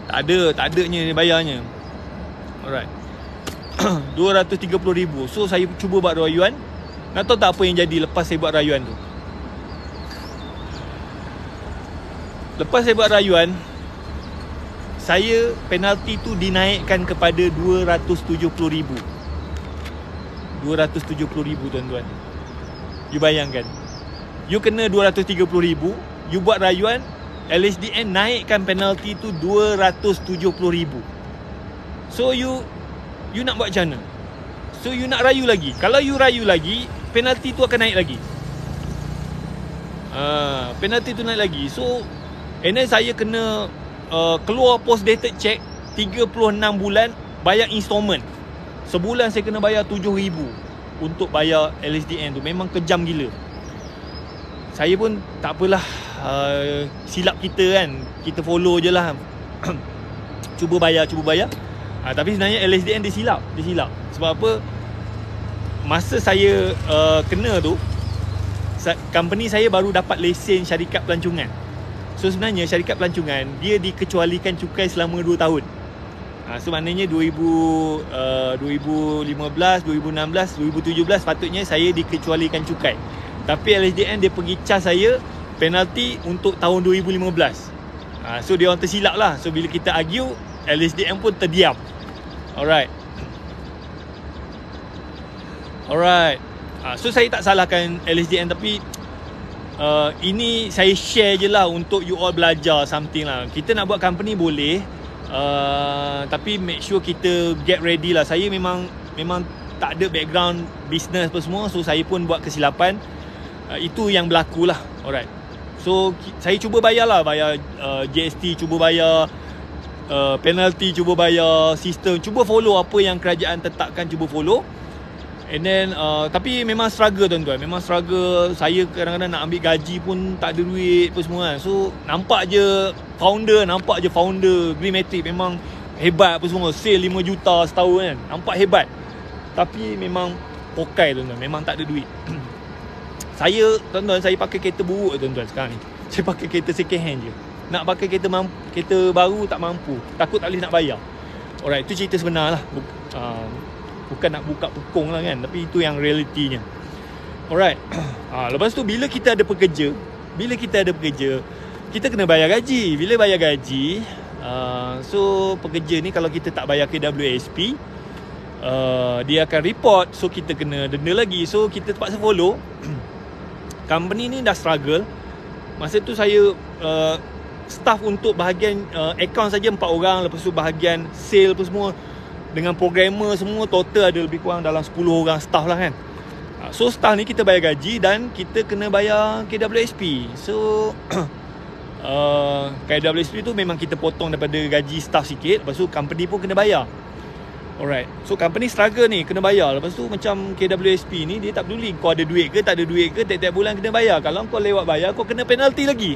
tak adanya bayarnya. Alright. RM230,000. So saya cuba buat rayuan. Nak tahu tak apa yang jadi lepas saya buat rayuan tu? Lepas saya buat rayuan, saya penalti tu dinaikkan kepada RM270,000. RM270,000 tuan-tuan. You bayangkan, you kena RM230,000, you buat rayuan, LHDN naikkan penalti tu RM270,000. So you nak buat macam mana? So you nak rayu lagi. Kalau you rayu lagi, penalti tu akan naik lagi. Penalti tu naik lagi. So, and then saya kena keluar post dated check 36 bulan, bayar installment. Sebulan saya kena bayar RM7,000 untuk bayar LHDN tu. Memang kejam gila. Saya pun tak apalah, silap kita kan, kita follow je lah. Cuba bayar. Tapi sebenarnya LHDN dia silap. Sebab apa? Masa saya kena tu, company saya baru dapat lesen syarikat pelancongan. So sebenarnya syarikat pelancongan dia dikecualikan cukai selama 2 tahun. So maknanya 2015, 2016, 2017 patutnya saya dikecualikan cukai. Tapi LHDN dia pergi cas saya penalti untuk tahun 2015. So dia orang tersilap lah. So bila kita argue, LHDN pun terdiam. Alright. So saya tak salahkan LHDN, tapi ini saya share je lah untuk you all belajar something lah. Kita nak buat company boleh, tapi make sure kita get ready lah. Saya memang tak ada background business apa semua. So saya pun buat kesilapan. Itu yang berlaku lah. Alright. So saya cuba bayar GST, cuba bayar penalty, cuba bayar sistem, cuba follow apa yang kerajaan tetapkan, cuba follow. And then tapi memang struggle tuan-tuan. Memang struggle. Saya kadang-kadang nak ambil gaji pun tak ada duit apa semua kan. So nampak je founder Greenmatic memang hebat apa semua, sale 5 juta setahun kan, nampak hebat. Tapi memang pokai tuan-tuan, memang tak ada duit. Saya pakai kereta buruk tuan-tuan sekarang ni. Saya pakai kereta second hand je. Nak pakai kereta baru tak mampu, takut tak boleh nak bayar. Alright, itu cerita sebenar lah. Bukan nak buka pukung lah kan, tapi itu yang realitinya. Alright. Lepas tu bila kita ada pekerja, kita kena bayar gaji. Bila bayar gaji, so pekerja ni kalau kita tak bayar KWSP, dia akan report. So kita kena denda lagi. So kita terpaksa follow. Company ni dah struggle. Masa tu saya staff untuk bahagian account saja 4 orang. Lepas tu bahagian sale pun semua, dengan programmer semua, total ada lebih kurang dalam 10 orang staff lah kan. So staff ni kita bayar gaji dan kita kena bayar KWSP. So KWSP tu memang kita potong daripada gaji staff sikit. Lepas tu company pun kena bayar. Alright. So company struggle ni, kena bayar. Lepas tu macam KWSP ni, dia tak peduli kau ada duit ke tak ada duit ke, tiap-tiap bulan kena bayar. Kalau kau lewat bayar, kau kena penalti lagi.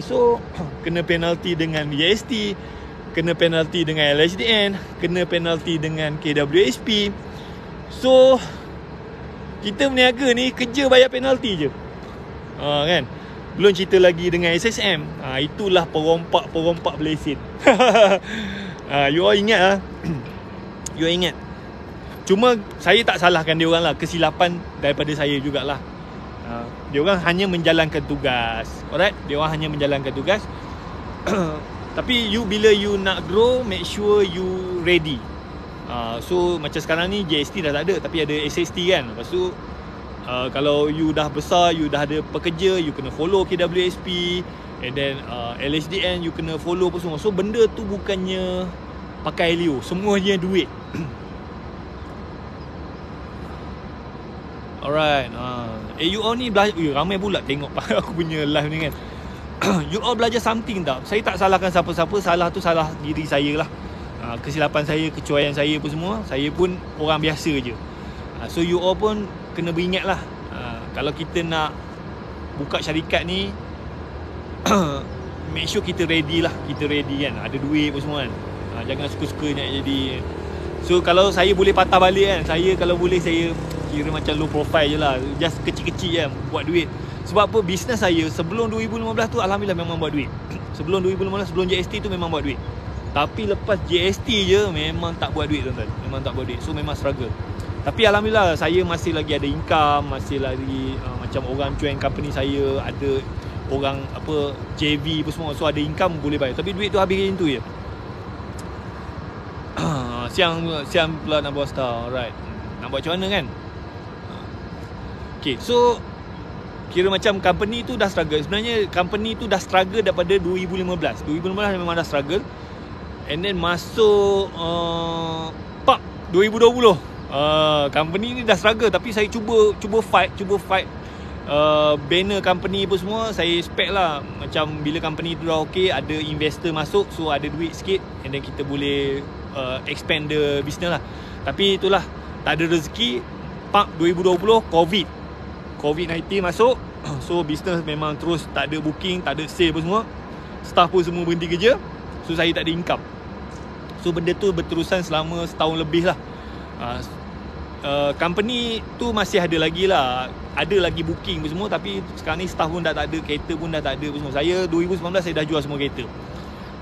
So kena penalti dengan GST, kena penalti dengan LHDN, kena penalti dengan KWSP. So kita berniaga ni kerja bayar penalti je, kan? Belum cerita lagi dengan SSM. Itulah perompak blessing. You all ingat lah. You all ingat. Cuma saya tak salahkan dia orang lah, kesilapan daripada saya jugalah. Dia orang hanya menjalankan tugas. Alright, dia orang hanya menjalankan tugas. Tapi bila you nak grow, make sure you ready. So macam sekarang ni GST dah tak ada, tapi ada SST kan. Lepas tu kalau you dah besar, you dah ada pekerja, you kena follow KWSP. And then LHDN you kena follow apa semua. So benda tu bukannya pakai Leo, semuanya duit. Alright. You all ni belajar. Ramai pula tengok aku punya live ni kan. You all belajar something tak? Saya tak salahkan siapa-siapa. Salah tu salah diri saya lah. Kesilapan saya, kecuaian saya pun semua. Saya pun orang biasa je. So you all pun kena beringat lah. Kalau kita nak buka syarikat ni, make sure kita ready lah. Kita ready kan. Ada duit pun semua kan. Jangan suka-suka nak jadi. So kalau saya boleh patah balik kan, saya kalau boleh saya kira macam low profile je lah. Just kecil-kecil kan buat duit. Sebab apa, bisnes saya sebelum 2015 tu alhamdulillah memang buat duit. Sebelum 2015, sebelum GST tu memang buat duit. Tapi lepas GST je memang tak buat duit tuan-tuan. Memang tak buat duit. So memang struggle. Tapi alhamdulillah saya masih lagi ada income. Masih lagi macam orang join company saya, ada orang apa JV pun semua. So ada income boleh bayar. Tapi duit tu habis macam tu je. Siang pula nak bawa star. Alright. Nak buat macam mana kan? Okay, so kira macam company tu dah struggle. Sebenarnya company tu dah struggle daripada 2015. 2015 memang dah struggle. And then masuk 2020. Company ni dah struggle. Tapi saya cuba fight banner company pun semua. Saya expect lah macam bila company tu dah okay, ada investor masuk, so ada duit sikit, and then kita boleh expand the business lah. Tapi itulah, tak ada rezeki. 2020 COVID-19 masuk. So business memang terus tak ada booking, tak ada sale pun semua. Staff pun semua berhenti kerja. So saya tak ada income. So benda tu berterusan selama setahun lebih lah. Company tu masih ada lagi lah, ada lagi booking pun semua. Tapi sekarang ni staff pun dah tak ada, kereta pun dah tak ada pun semua. Saya 2019 saya dah jual semua kereta.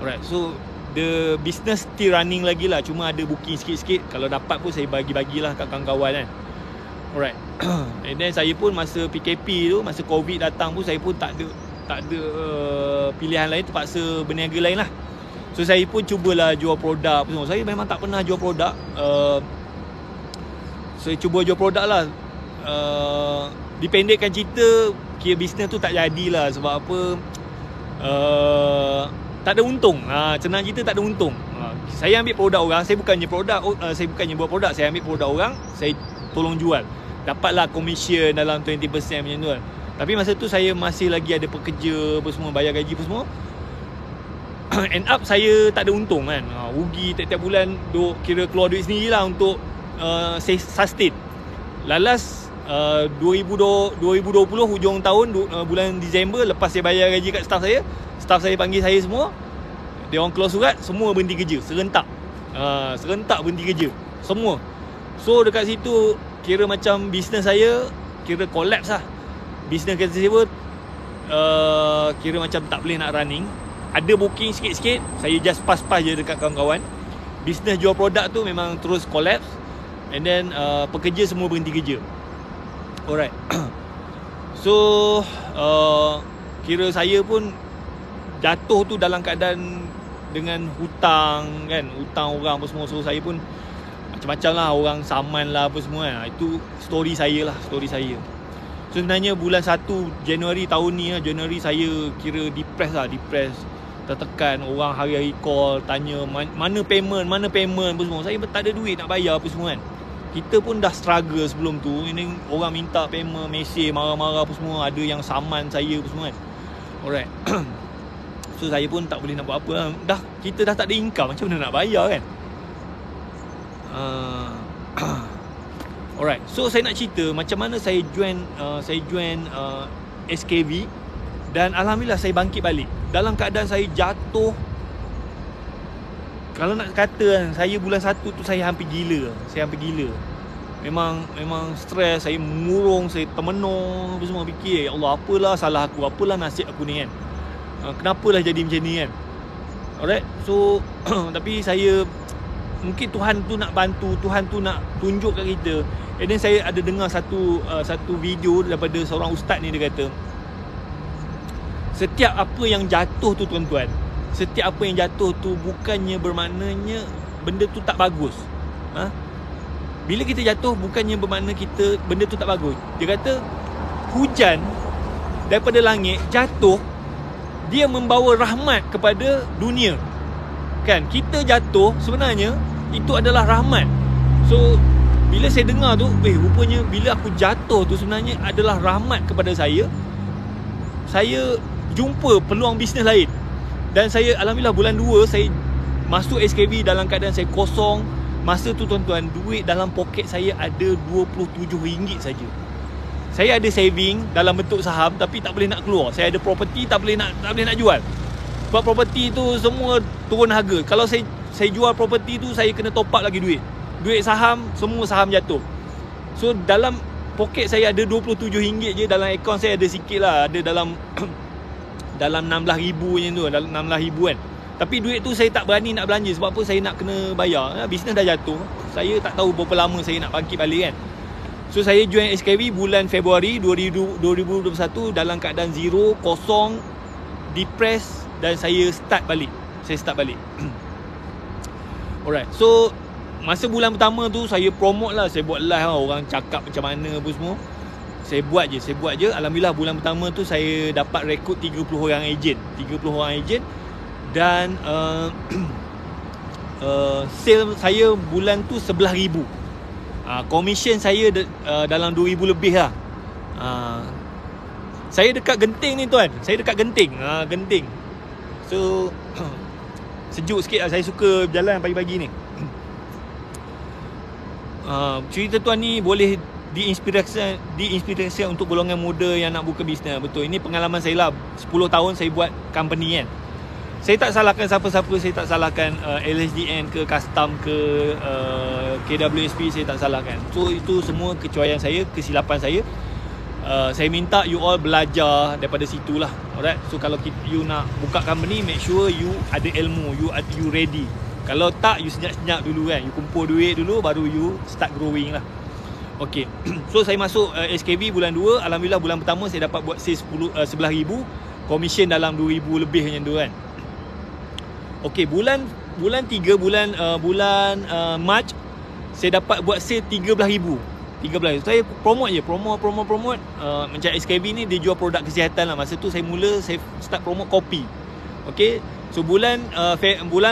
Alright, so the business still running lagi lah. Cuma ada booking sikit-sikit. Kalau dapat pun saya bagi-bagilah kat kawan-kawan kan. Alright. And then saya pun masa PKP tu, masa COVID datang pun, saya pun tak ada pilihan lain, terpaksa berniaga lain lah. So saya pun cubalah jual produk semua. Saya memang tak pernah jual produk. Saya cuba jual produk lah. Dipendekkan cerita, kira bisnes tu tak jadilah. Sebab apa, tak ada untung. Senang cerita, tak ada untung. Saya ambil produk orang. Saya bukannya buat produk. Saya ambil produk orang, saya tolong jual. Dapatlah komisen dalam 20% macam tu kan. Tapi masa tu saya masih lagi ada pekerja apa semua, bayar gaji apa semua. End up saya tak ada untung kan. Rugi tiap-tiap bulan, kira keluar duit sendiri lah untuk sustain. Lalas 2020 hujung tahun, bulan Disember, lepas saya bayar gaji kat staff saya panggil saya semua. Dia orang keluar surat, semua berhenti kerja serentak. Serentak berhenti kerja semua. So dekat situ kira macam bisnes saya kira collapse lah. Bisnes kereta sewa kira macam tak boleh nak running. Ada booking sikit-sikit, saya just pass-pass je dekat kawan-kawan. Bisnes jual produk tu memang terus collapse. And then pekerja semua berhenti kerja. Alright. So kira saya pun jatuh tu dalam keadaan dengan hutang kan, hutang orang apa semua. So saya pun macam-macam lah, orang saman lah apa semua kan. Itu story saya lah, story saya. So sebenarnya bulan 1 Januari tahun ni lah, Januari saya kira depress, tertekan. Orang hari-hari call tanya mana payment apa semua. Saya tak ada duit nak bayar apa semua kan. Kita pun dah struggle sebelum tu. Ini orang minta payment, mesej marah-marah apa semua. Ada yang saman saya apa semua kan. Alright. So saya pun tak boleh nak buat apa lah. Kita dah tak ada income, macam mana nak bayar kan. Alright. So saya nak cerita macam mana saya join SKV. Dan alhamdulillah saya bangkit balik. Dalam keadaan saya jatuh, kalau nak kata kan, saya bulan 1 tu saya hampir gila. Memang stres, saya murung, saya termenung apa semua, fikir ya Allah, apalah salah aku, apalah nasib aku ni kan. Kenapalah jadi macam ni kan. Alright. So tapi saya, mungkin Tuhan tu nak bantu, Tuhan tu nak tunjuk kat kita. And then saya ada dengar satu video daripada seorang ustaz ni. Dia kata setiap apa yang jatuh tu tuan-tuan, setiap apa yang jatuh tu bukannya bermaknanya benda tu tak bagus. Bila kita jatuh bukannya bermakna benda tu tak bagus. Dia kata hujan daripada langit jatuh, dia membawa rahmat kepada dunia. Kan, kita jatuh sebenarnya itu adalah rahmat. So bila saya dengar tu, rupanya bila aku jatuh tu sebenarnya adalah rahmat kepada saya. Saya jumpa peluang bisnes lain. Dan saya, alhamdulillah, bulan 2 saya masuk SKV dalam keadaan saya kosong. Masa tu tuan-tuan, duit dalam poket saya ada RM27 saja. Saya ada saving dalam bentuk saham tapi tak boleh nak keluar. Saya ada property tak boleh nak jual. Sebab property tu semua turun harga. Kalau saya jual property tu, saya kena top up lagi duit. Duit saham, semua saham jatuh. So dalam poket saya ada RM27 je. Dalam akaun saya ada sikit lah, ada dalam dalam 16,000 je tu, dalam 16,000 kan. Tapi duit tu saya tak berani nak belanja. Sebab apa? Saya nak kena bayar. Bisnes dah jatuh. Saya tak tahu berapa lama saya nak bangkit balik kan. So saya join SKV bulan Februari 2021 dalam keadaan zero, kosong, depressed, dan saya start balik. Alright. So masa bulan pertama tu saya promote lah, saya buat live lah, orang cakap macam mana apa semua. Saya buat je. Alhamdulillah bulan pertama tu saya dapat rekrut 30 orang ejen. Dan sale saya bulan tu 11,000. Commission saya dalam 2,000 lebih lah. Saya dekat Genting ni tuan. Genting. So sejuk sikit lah. Saya suka berjalan pagi-pagi ni. Cerita tuan ni boleh diinspirasi untuk golongan muda yang nak buka bisnes. Betul, ini pengalaman saya lah. 10 tahun saya buat company kan. Saya tak salahkan siapa-siapa. Saya tak salahkan LHDN ke Custom ke KWSP. Saya tak salahkan. So itu semua kecuaian saya, kesilapan saya. Saya minta you all belajar daripada situ lah. Alright. So kalau you nak buka company, make sure you ada ilmu, you ready. Kalau tak, you senyap-senyap dulu kan. You kumpul duit dulu, baru you start growing lah. Okay. So saya masuk SKV bulan 2. Alhamdulillah bulan pertama saya dapat buat sales 11,000. Commission dalam 2,000 lebih macam tu kan. Okay, bulan 3, bulan Mac, saya dapat buat sale 13,000. Saya promote. Macam SKV ni dia jual produk kesihatan lah. Masa tu saya start promote kopi. Okay. So bulan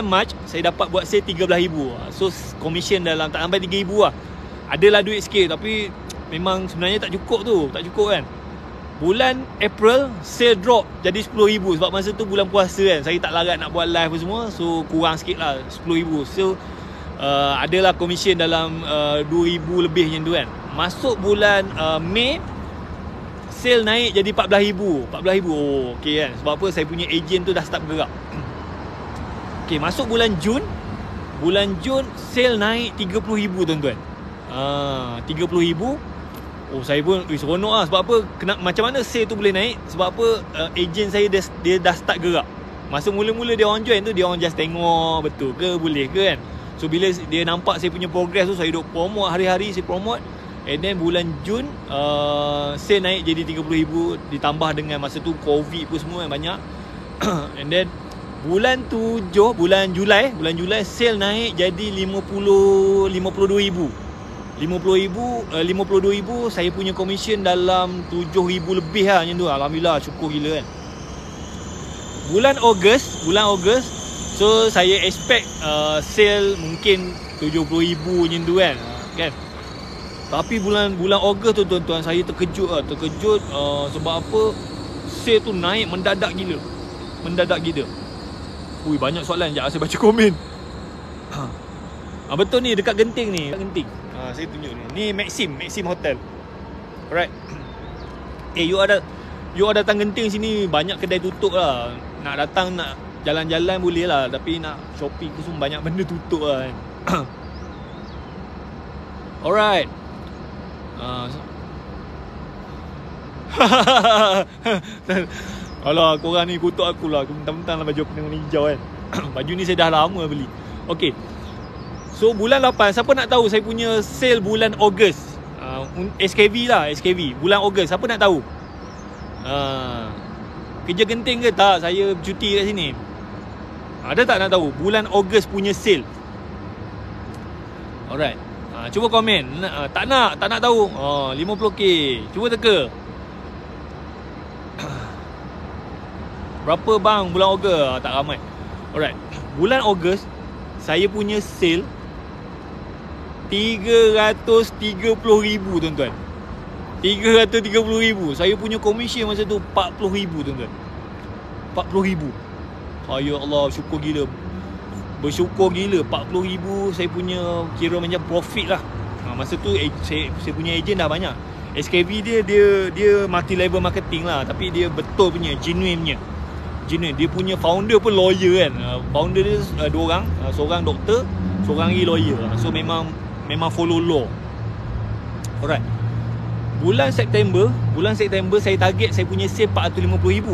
Mac saya dapat buat sale 13,000. So commission dalam tak sampai 3,000 lah. Adalah duit sikit tapi memang sebenarnya tak cukup kan. Bulan April sale drop jadi 10,000 sebab masa tu bulan puasa kan. Saya tak larat nak buat live apa semua, so kurang sikit lah 10,000. So adalah commission dalam 2,000 lebih macam tu kan. Masuk bulan Mei sale naik jadi 14,000. Oh, okay kan. Sebab apa? Saya punya ejen tu dah start bergerak. Okay, masuk bulan Jun sale naik 30,000 tuan-tuan. 30,000. Oh, saya pun seronok lah. Sebab apa? Macam mana sale tu boleh naik? Sebab apa? Ejen saya dia dah start gerak. Masa mula-mula dia orang join tu, dia orang just tengok betul ke, boleh ke kan. So bila dia nampak saya punya progress tu, saya duk promote hari-hari, saya promote. And then bulan Jun sale naik jadi 30,000. Ditambah dengan masa tu COVID pun semua yang banyak. And then bulan Julai sale naik jadi 52,000. 52,000 saya punya commission dalam 7,000 lebih lah macam tu. Alhamdulillah, syukur gila kan. Bulan Ogos, so saya expect sale mungkin 70,000 macam tu kan. Tapi bulan Ogos tu tuan-tuan, saya terkejut sebab apa? Sale tu naik mendadak gila. Ui, banyak soalan. Sekejap saya baca komen. Betul ni, dekat Genting ni. Saya tunjuk ni. Ni Maxim Hotel. Alright. You datang Genting sini, banyak kedai tutup lah. Nak datang, nak jalan-jalan boleh lah. Tapi nak shopping tu semua banyak benda tutup lah kan. Alright. Alah, korang ni kutuk aku lah. Aku mentang-mentang lah baju aku warna hijau kan. Baju ni saya dah lama beli. Okay. So bulan 8, siapa nak tahu saya punya sale bulan Ogos? SKV lah, bulan Ogos. Siapa nak tahu? Kerja Genting ke tak? Saya cuti kat sini. Ada tak nak tahu? Bulan Ogos punya sale. Alright. Cuba komen. Tak nak tahu. 50k. Cuba teka. Berapa bang bulan Ogos? Tak ramai. Alright. Bulan Ogos saya punya sale RM330,000 tuan-tuan. RM330,000. Saya punya komisen masa tu RM40,000 tuan-tuan. RM40,000. Ya Allah, syukur gila. Bersyukur gila. RM40,000 saya punya kira macam profit lah. Masa tu saya punya ejen dah banyak. SKV dia multi level marketing lah, tapi dia betul punya, genuine punya. Dia punya founder pun lawyer kan. Founder dia dua orang, seorang doktor, seorang lagi lawyer. So memang follow law. Alright. Bulan September saya target saya punya sale RM450,000.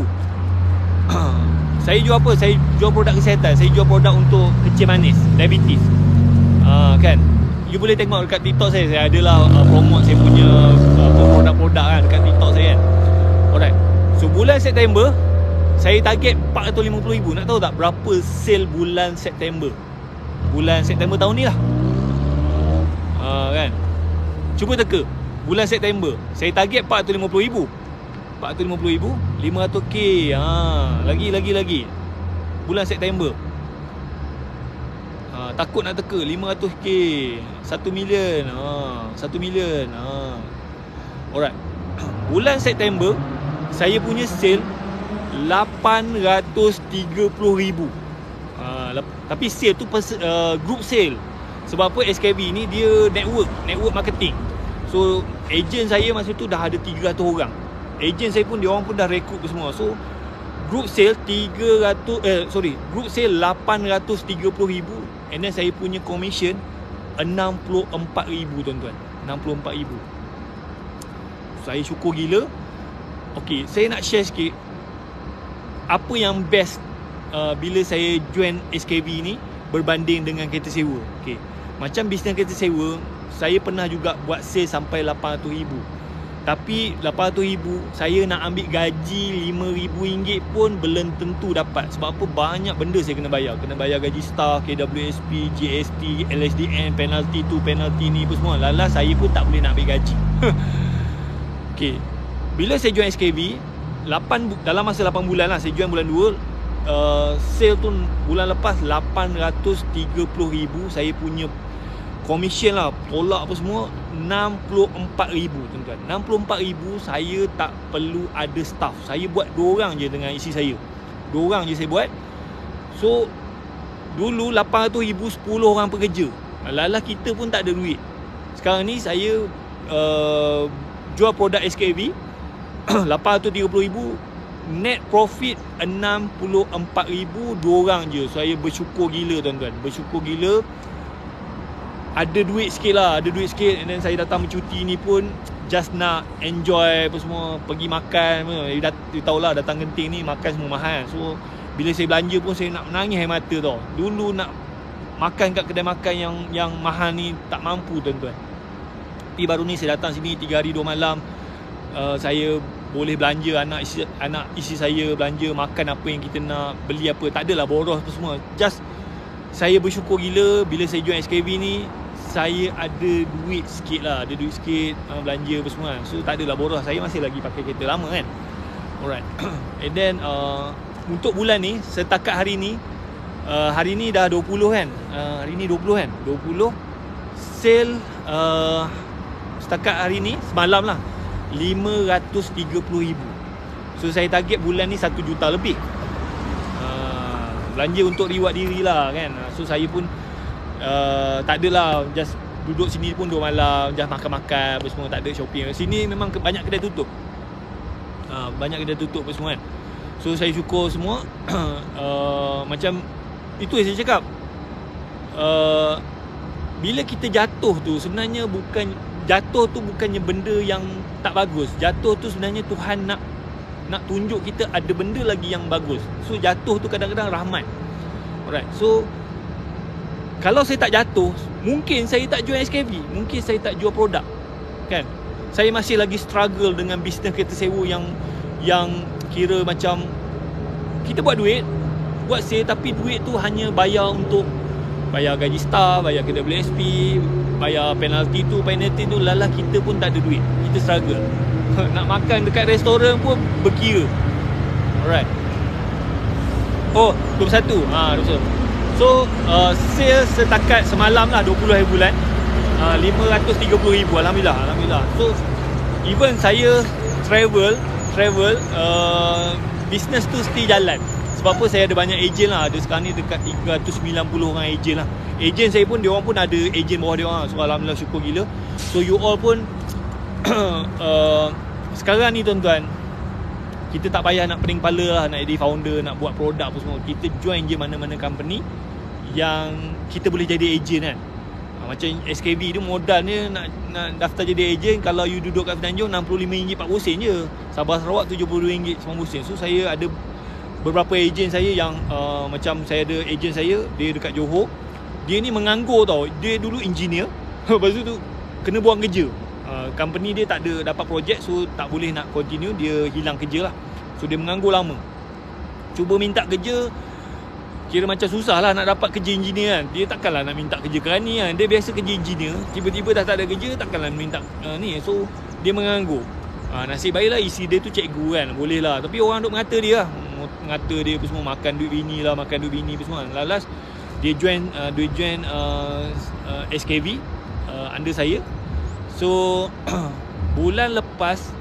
Saya jual apa? Saya jual produk kesihatan. Saya jual produk untuk kecil manis, diabetes. Kan? You boleh tengok dekat TikTok saya adalah promote saya punya produk-produk kan dekat TikTok saya kan. Alright. So bulan September saya target RM450,000. Nak tahu tak berapa sale bulan September? Bulan September tahun ni lah. Kan? Cuba teka. Bulan September saya target RM450,000. RM450,000, RM500K. Lagi. Bulan September. Takut nak teka. RM500K, RM1,000,000. RM1,000,000. Alright. Bulan September saya punya sale RM830,000. Tapi sale tu group sale. Sebab apa? SKB ni dia network marketing. So ejen saya masa tu dah ada 300 orang. Ejen saya pun dia orang pun dah rekrut semua. So group sale group sale RM830,000, and then saya punya commission RM64,000 tuan-tuan. RM64,000. Saya syukur gila. Okey, saya nak share sikit apa yang best bila saya join SKB ni berbanding dengan kereta sewa. Okey. Macam bisnes kereta sewa, saya pernah juga buat sale sampai RM800,000. Tapi RM800,000 saya nak ambil gaji RM5,000 pun belum tentu dapat. Sebab apa? Banyak benda saya kena bayar. Kena bayar gaji staff, KWSP, GST, LSDN, penalti tu, penalti ni, apa semua. Lala saya pun tak boleh nak ambil gaji. Okay. Bila saya join SKB, dalam masa 8 bulan lah, saya join bulan 2. Sale tu bulan lepas RM830,000. Saya punya commission lah, tolak apa semua, RM64,000 tuan-tuan. RM64,000 saya tak perlu ada staff. Saya buat 2 orang je dengan isi saya. 2 orang je saya buat. So dulu RM800,000 10 orang pekerja. Lala kita pun tak ada duit. Sekarang ni saya jual produk SKV RM830,000, net profit RM64,000, 2 orang je. Saya bersyukur gila tuan-tuan. Bersyukur gila. Ada duit sikit lah, and then saya datang bercuti ni pun just nak enjoy apa semua, pergi makan. You tahulah datang Genting ni makan semua mahal. So bila saya belanja pun saya nak menangis air mata tau. Dulu nak makan kat kedai makan yang mahal ni tak mampu tuan-tuan. Tapi baru ni saya datang sini 3 hari 2 malam. Saya boleh belanja, anak isi saya belanja, makan apa yang kita nak, beli apa, tak adalah boros apa semua. Just saya bersyukur gila bila saya join SKV ni, saya ada duit sikit lah, belanja apa semua. So tak adalah boros, saya masih lagi pakai kereta lama kan. Alright. And then untuk bulan ni, setakat hari ni dah 20 kan. Hari ni 20 kan. 20 sale setakat hari ni semalam lah RM530,000. So saya target bulan ni 1 juta lebih. Belanja untuk reward diri lah kan. So saya pun tak adalah just duduk sini pun 2 malam, just makan-makan apa semua, tak ada shopping. Sini memang banyak kedai tutup. Banyak kedai tutup apa semua kan. So saya syukur semua. Macam itu yang saya cakap. Bila kita jatuh tu sebenarnya bukannya benda yang tak bagus. Jatuh tu sebenarnya Tuhan nak tunjuk kita ada benda lagi yang bagus. So jatuh tu kadang-kadang rahmat. Alright. So kalau saya tak jatuh, mungkin saya tak jual SKV, mungkin saya tak jual produk. Kan? Saya masih lagi struggle dengan bisnes kereta sewa yang kira macam kita buat duit, buat sale, tapi duit tu hanya bayar untuk bayar gaji staff, bayar KWSP, bayar penalti tu, lala kita pun tak ada duit. Kita struggle. Nak makan dekat restoran pun berkira. Alright. Oh, 21. 21. So sale setakat semalam lah 20 hari bulan RM530,000. Alhamdulillah. So even saya travel business tu still jalan. Sebab apa, saya ada banyak ejen lah. Ada sekarang ni dekat 390 orang ejen lah. Ejen saya pun, diorang pun ada ejen bawah diorang. So alhamdulillah, syukur gila. So you all pun sekarang ni tuan-tuan, kita tak payah nak pening kepala lah, nak jadi founder, nak buat produk apa semua. Kita join je mana-mana company yang kita boleh jadi ejen kan. Macam SKV tu modalnya nak daftar jadi ejen. Kalau you duduk kat Semenanjung, RM65-40 je. Sabah Sarawak RM70-90. So saya ada beberapa ejen saya yang macam saya ada ejen saya, dia dekat Johor. Dia ni menganggur tau. Dia dulu engineer. Lepas tu kena buang kerja. Company dia tak ada dapat projek, so tak boleh nak continue. Dia hilang kerja lah. So dia menganggur lama. Cuba minta kerja, kira macam susah lah nak dapat kerja engineer kan. Dia takkanlah nak minta kerja kerani kan. Dia biasa kerja engineer, tiba-tiba dah tak ada kerja, takkanlah minta ni. So dia menganggur. Nasib baiklah isi dia tu cikgu kan, boleh lah. Tapi orang duk mengata dia lah, mengata dia apa semua, makan duit bini lah, makan duit bini apa semua. Last dia join SKV under saya. So bulan lepas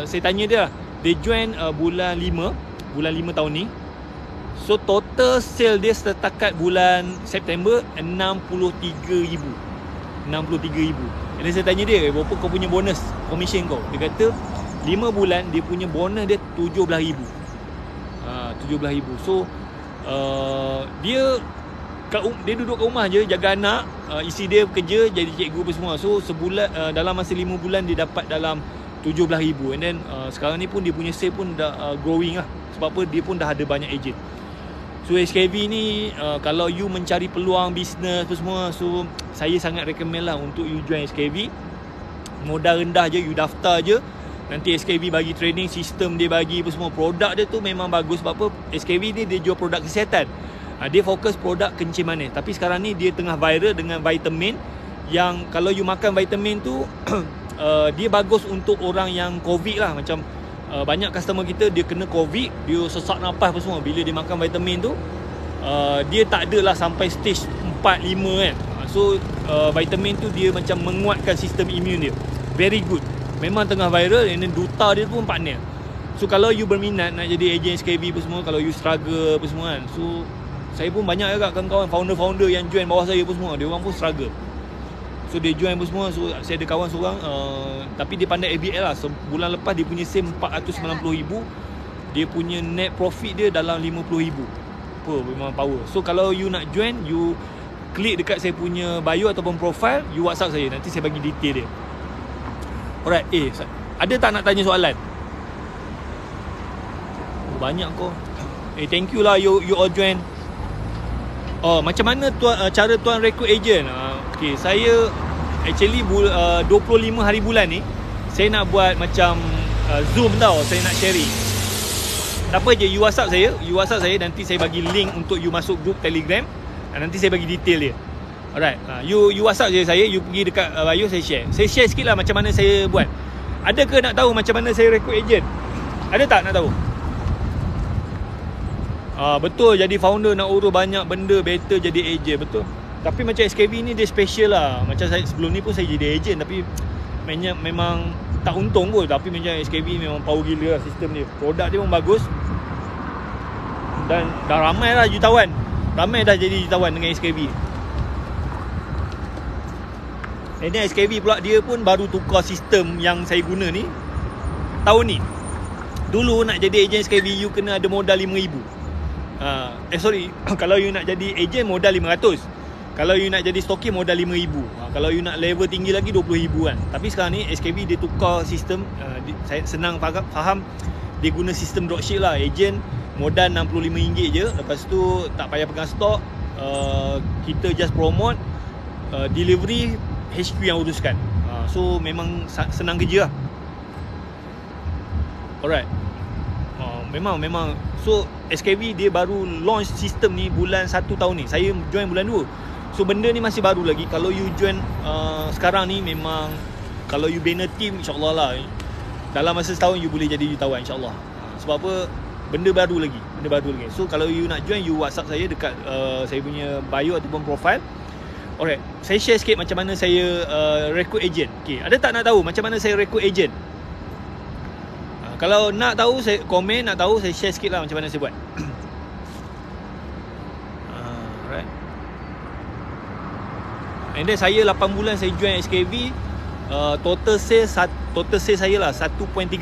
saya tanya dia lah, dia join bulan 5 tahun ni. So total sale dia setakat bulan September 63,000. Dan saya tanya dia, berapa kau punya bonus commission kau? Dia kata 5 bulan dia punya bonus dia 17,000. 17,000. So dia duduk kat rumah je, jaga anak, isi dia kerja jadi cikgu apa semua. So sebulan, dalam masa 5 bulan dia dapat dalam 17,000. And then sekarang ni pun dia punya sale pun dah growing lah. Sebab apa, dia pun dah ada banyak ejen. So SKV ni kalau you mencari peluang bisnes apa semua, so saya sangat recommend lah untuk you join SKV. Modal rendah je, you daftar je. Nanti SKV bagi training, sistem dia bagi apa semua. Produk dia tu memang bagus. Sebab apa, SKV ni dia jual produk kesihatan. Dia fokus produk kencing manis. Tapi sekarang ni dia tengah viral dengan vitamin, yang kalau you makan vitamin tu dia bagus untuk orang yang COVID lah. Macam banyak customer kita, dia kena COVID, dia sesak nafas apa semua. Bila dia makan vitamin tu, dia tak adalah sampai stage 4-5 kan. So vitamin tu dia macam menguatkan sistem imun dia. Very good. Memang tengah viral. And then duta dia pun partner. So kalau you berminat nak jadi ejen SKV apa semua, kalau you struggle apa semua kan, so saya pun banyak juga kawan-kawan founder-founder yang join bawah saya apa semua, dia orang pun struggle. So dia join apa semua. So saya ada kawan seorang tapi dia pandai FBL lah. Sebulan lepas dia punya sale 490,000. Dia punya net profit dia dalam 50,000. Memang power. So kalau you nak join, you klik dekat saya punya bio ataupun profile, you WhatsApp saya, nanti saya bagi detail dia. Alright, ada tak nak tanya soalan? Banyak kau. Thank you lah you all join. Macam mana cara tuan rekrut ejen? Okay, saya actually 25 hari bulan ni saya nak buat macam Zoom tau. Saya nak sharing. Tak apa je, you WhatsApp saya, nanti saya bagi link untuk you masuk group Telegram. Nanti saya bagi detail dia. Alright, you WhatsApp je saya, you pergi dekat bio, saya share. Saya share sikit lah macam mana saya buat. Ada ke nak tahu macam mana saya rekrut ejen? Ada tak nak tahu? Betul, jadi founder nak urus banyak benda, better jadi ejen, betul. Tapi macam SKV ni dia special lah. Macam saya sebelum ni pun saya jadi ejen, tapi memang tak untung pun. Tapi macam SKV memang power gila lah sistem dia. Produk dia pun bagus. Dan dah ramai lah jutawan. Ramai dah jadi jutawan dengan SKV. Ini SKV pula dia pun baru tukar sistem yang saya guna ni tahun ni. Dulu nak jadi ejen SKV, you kena ada modal 5,000. Kalau you nak jadi ejen modal 500. Kalau you nak jadi stoki modal 5,000. Kalau you nak level tinggi lagi 20,000 kan. Tapi sekarang ni SKV dia tukar sistem. Saya senang faham. Dia guna sistem dropship lah. Ejen modal RM65 je. Lepas tu tak payah pegang stok. Kita just promote. Delivery HQ yang uruskan. So memang senang kerja lah. Alright. Memang. So SKV dia baru launch sistem ni bulan 1 tahun ni. Saya join bulan 2. So benda ni masih baru lagi. Kalau you join sekarang ni, memang kalau you bina team, insyaAllah lah dalam masa setahun you boleh jadi jutawan, insyaAllah. Sebab apa, benda baru lagi. So kalau you nak join, you WhatsApp saya dekat saya punya bio ataupun profile. Alright, saya share sikit macam mana saya recruit agent. Okay, ada tak nak tahu macam mana saya recruit agent? Kalau nak tahu, saya komen, nak tahu, saya share sikit lah macam mana saya buat. Alright. And then saya 8 bulan saya join SKV, total sales saya lah 1.3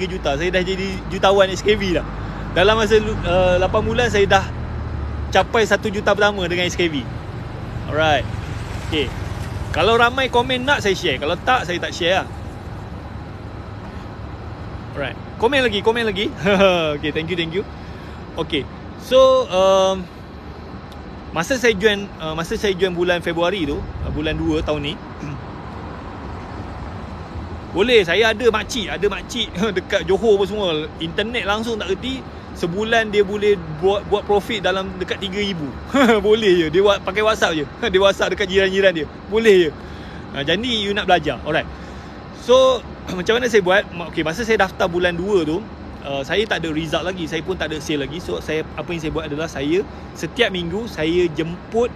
juta. Saya dah jadi jutawan SKV dah. Dalam masa 8 bulan saya dah capai 1 juta pertama dengan SKV. Alright. Okay, kalau ramai komen nak, saya share. Kalau tak, saya tak share lah. Alright, komen lagi. Okay, thank you. Okay, so masa saya join bulan Februari tu, bulan 2 tahun ni, boleh, saya ada makcik dekat Johor pun semua, internet langsung tak reti. Sebulan dia boleh buat profit dalam dekat 3,000. Boleh je. Dia pakai WhatsApp je. Dia WhatsApp dekat jiran-jiran dia. Boleh je. Jadi you nak belajar. Alright. So macam mana saya buat? Okay, masa saya daftar bulan 2 tu, saya tak ada result lagi. Saya pun tak ada sale lagi. So apa yang saya buat adalah, saya setiap minggu saya jemput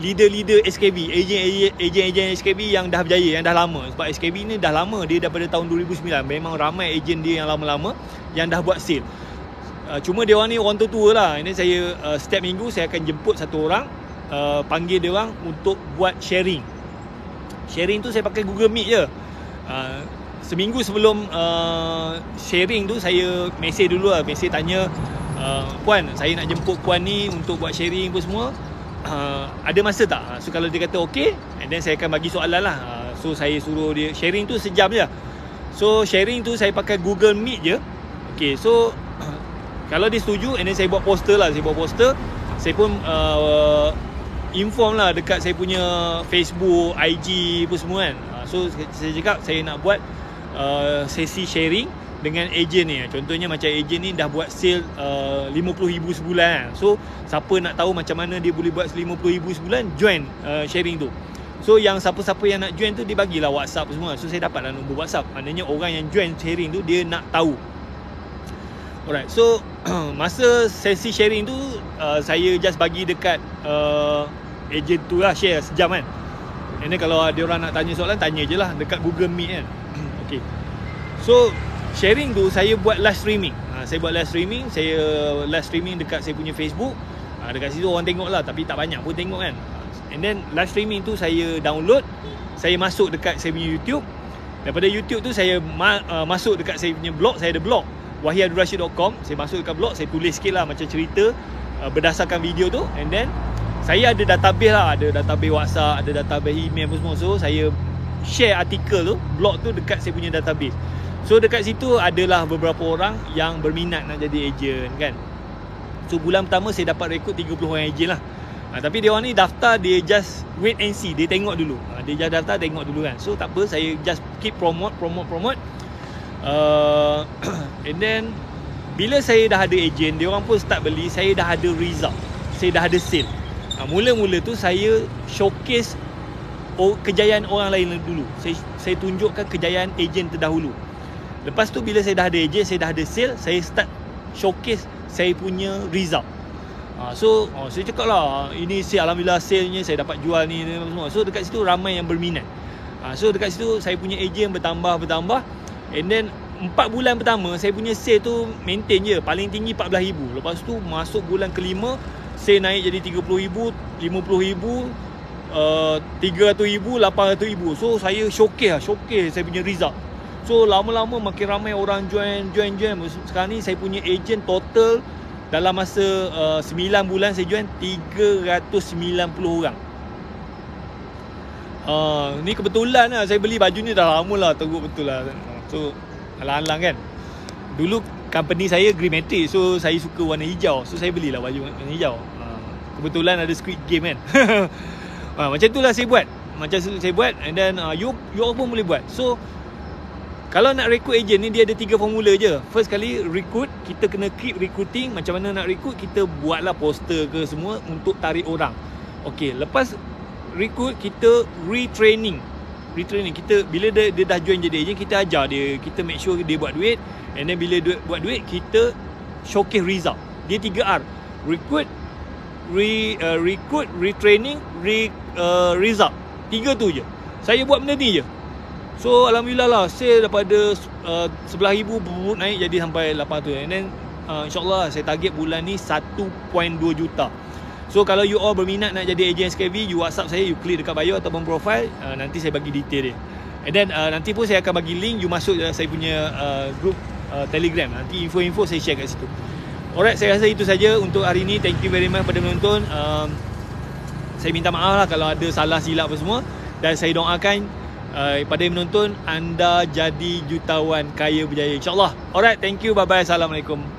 leader-leader SKV, ejen-ejen SKV yang dah berjaya, yang dah lama. Sebab SKV ni dah lama, dia daripada tahun 2009. Memang ramai ejen dia yang lama-lama yang dah buat sale. Cuma dia orang ni orang tua lah. Ini saya setiap minggu saya akan jemput satu orang, panggil dia orang untuk buat sharing. Sharing tu saya pakai Google Meet je. Seminggu sebelum sharing tu, saya mesej dulu lah. Mesej tanya, puan, saya nak jemput puan ni untuk buat sharing pun semua, ada masa tak? So kalau dia kata okey, and then saya akan bagi soalan lah. So saya suruh dia sharing tu sejam je. So sharing tu saya pakai Google Meet je. Okay, so kalau dia setuju, and then saya buat poster lah. Saya pun inform lah dekat saya punya Facebook, IG pun semua kan. So saya cakap saya nak buat sesi sharing dengan ejen ni. Contohnya macam ejen ni dah buat sale 50,000 sebulan kan. So siapa nak tahu macam mana dia boleh buat 50,000 sebulan, join sharing tu. So yang siapa-siapa yang nak join tu, dia bagilah WhatsApp semua. So saya dapatlah nombor WhatsApp. Maknanya orang yang join sharing tu, dia nak tahu. Alright, so masa sesi sharing tu, saya just bagi dekat ejen tu lah, share sejam kan. And then kalau ada orang nak tanya soalan, tanya je lah dekat Google Meet kan. Okay, so sharing tu saya buat live streaming. Saya buat live streaming dekat saya punya Facebook. Dekat situ orang tengok lah, tapi tak banyak pun tengok kan. And then live streaming tu saya download, saya masuk dekat saya punya YouTube. Daripada YouTube tu saya masuk dekat saya punya blog. Saya ada blog, wahyabdulrashid.com. Saya masuk dekat blog, saya tulis sikit lah macam cerita berdasarkan video tu. And then saya ada database lah, ada database WhatsApp, ada database email pun semua. So saya share artikel tu, blog tu dekat saya punya database. So dekat situ adalah beberapa orang yang berminat nak jadi ejen kan. So bulan pertama saya dapat rekrut 30 orang ejen lah. Tapi dia orang ni daftar, dia just wait and see, dia tengok dulu. Dia just daftar, tengok dulu kan. So tak apa, saya just keep promote. And then bila saya dah ada ejen, dia orang pun start beli, saya dah ada result, saya dah ada sale. Mula-mula tu saya showcase kejayaan orang lain dulu. Saya tunjukkan kejayaan ejen terdahulu. Lepas tu bila saya dah ada ejen, saya dah ada sale, saya start showcase saya punya result. So saya cakap lah, ini sale, alhamdulillah salenya saya dapat jual ni semua. So dekat situ ramai yang berminat. So dekat situ saya punya ejen bertambah. And then 4 bulan pertama saya punya sale tu maintain je, paling tinggi 14,000. Lepas tu masuk bulan kelima, sale naik jadi 30,000, 50,000, 300,000, 800,000. So saya showcase saya punya result. So lama-lama makin ramai orang join. Sekarang ni saya punya ejen total dalam masa 9 bulan saya join 390 orang. Ni kebetulan lah, saya beli baju ni dah lama lah, teruk betul lah. So alang-alang kan, dulu company saya Green Matrix, so saya suka warna hijau, so saya belilah baju warna hijau. Kebetulan ada Squid Game kan. Macam tu lah saya buat. And then you pun boleh buat. So kalau nak recruit agent ni, dia ada 3 formula je. First kali recruit, kita kena keep recruiting. Macam mana nak recruit, kita buatlah poster ke semua untuk tarik orang. Okay, lepas recruit, kita retraining. Kita bila dia dah join jadi agent, kita ajar dia, kita make sure dia buat duit. And then bila buat duit, kita showcase result. Dia 3R: recruit, recruit, retraining, result. 3 tu je. Saya buat benda ni je. So alhamdulillah lah, sale daripada 11,000 naik jadi sampai 800. And then insyaAllah saya target bulan ni 1.2 juta. So kalau you all berminat nak jadi ejen SKV, you WhatsApp saya, you klik dekat bio ataupun profile, nanti saya bagi detail dia. And then nanti pun saya akan bagi link, you masuk saya punya group Telegram. Nanti info-info saya share kat situ. Alright, saya rasa itu saja untuk hari ni. Thank you very much pada menonton. Saya minta maaf lah kalau ada salah silap apa semua. Dan saya doakan pada yang menonton, anda jadi jutawan kaya berjaya, InsyaAllah. Alright, thank you, bye bye, Assalamualaikum.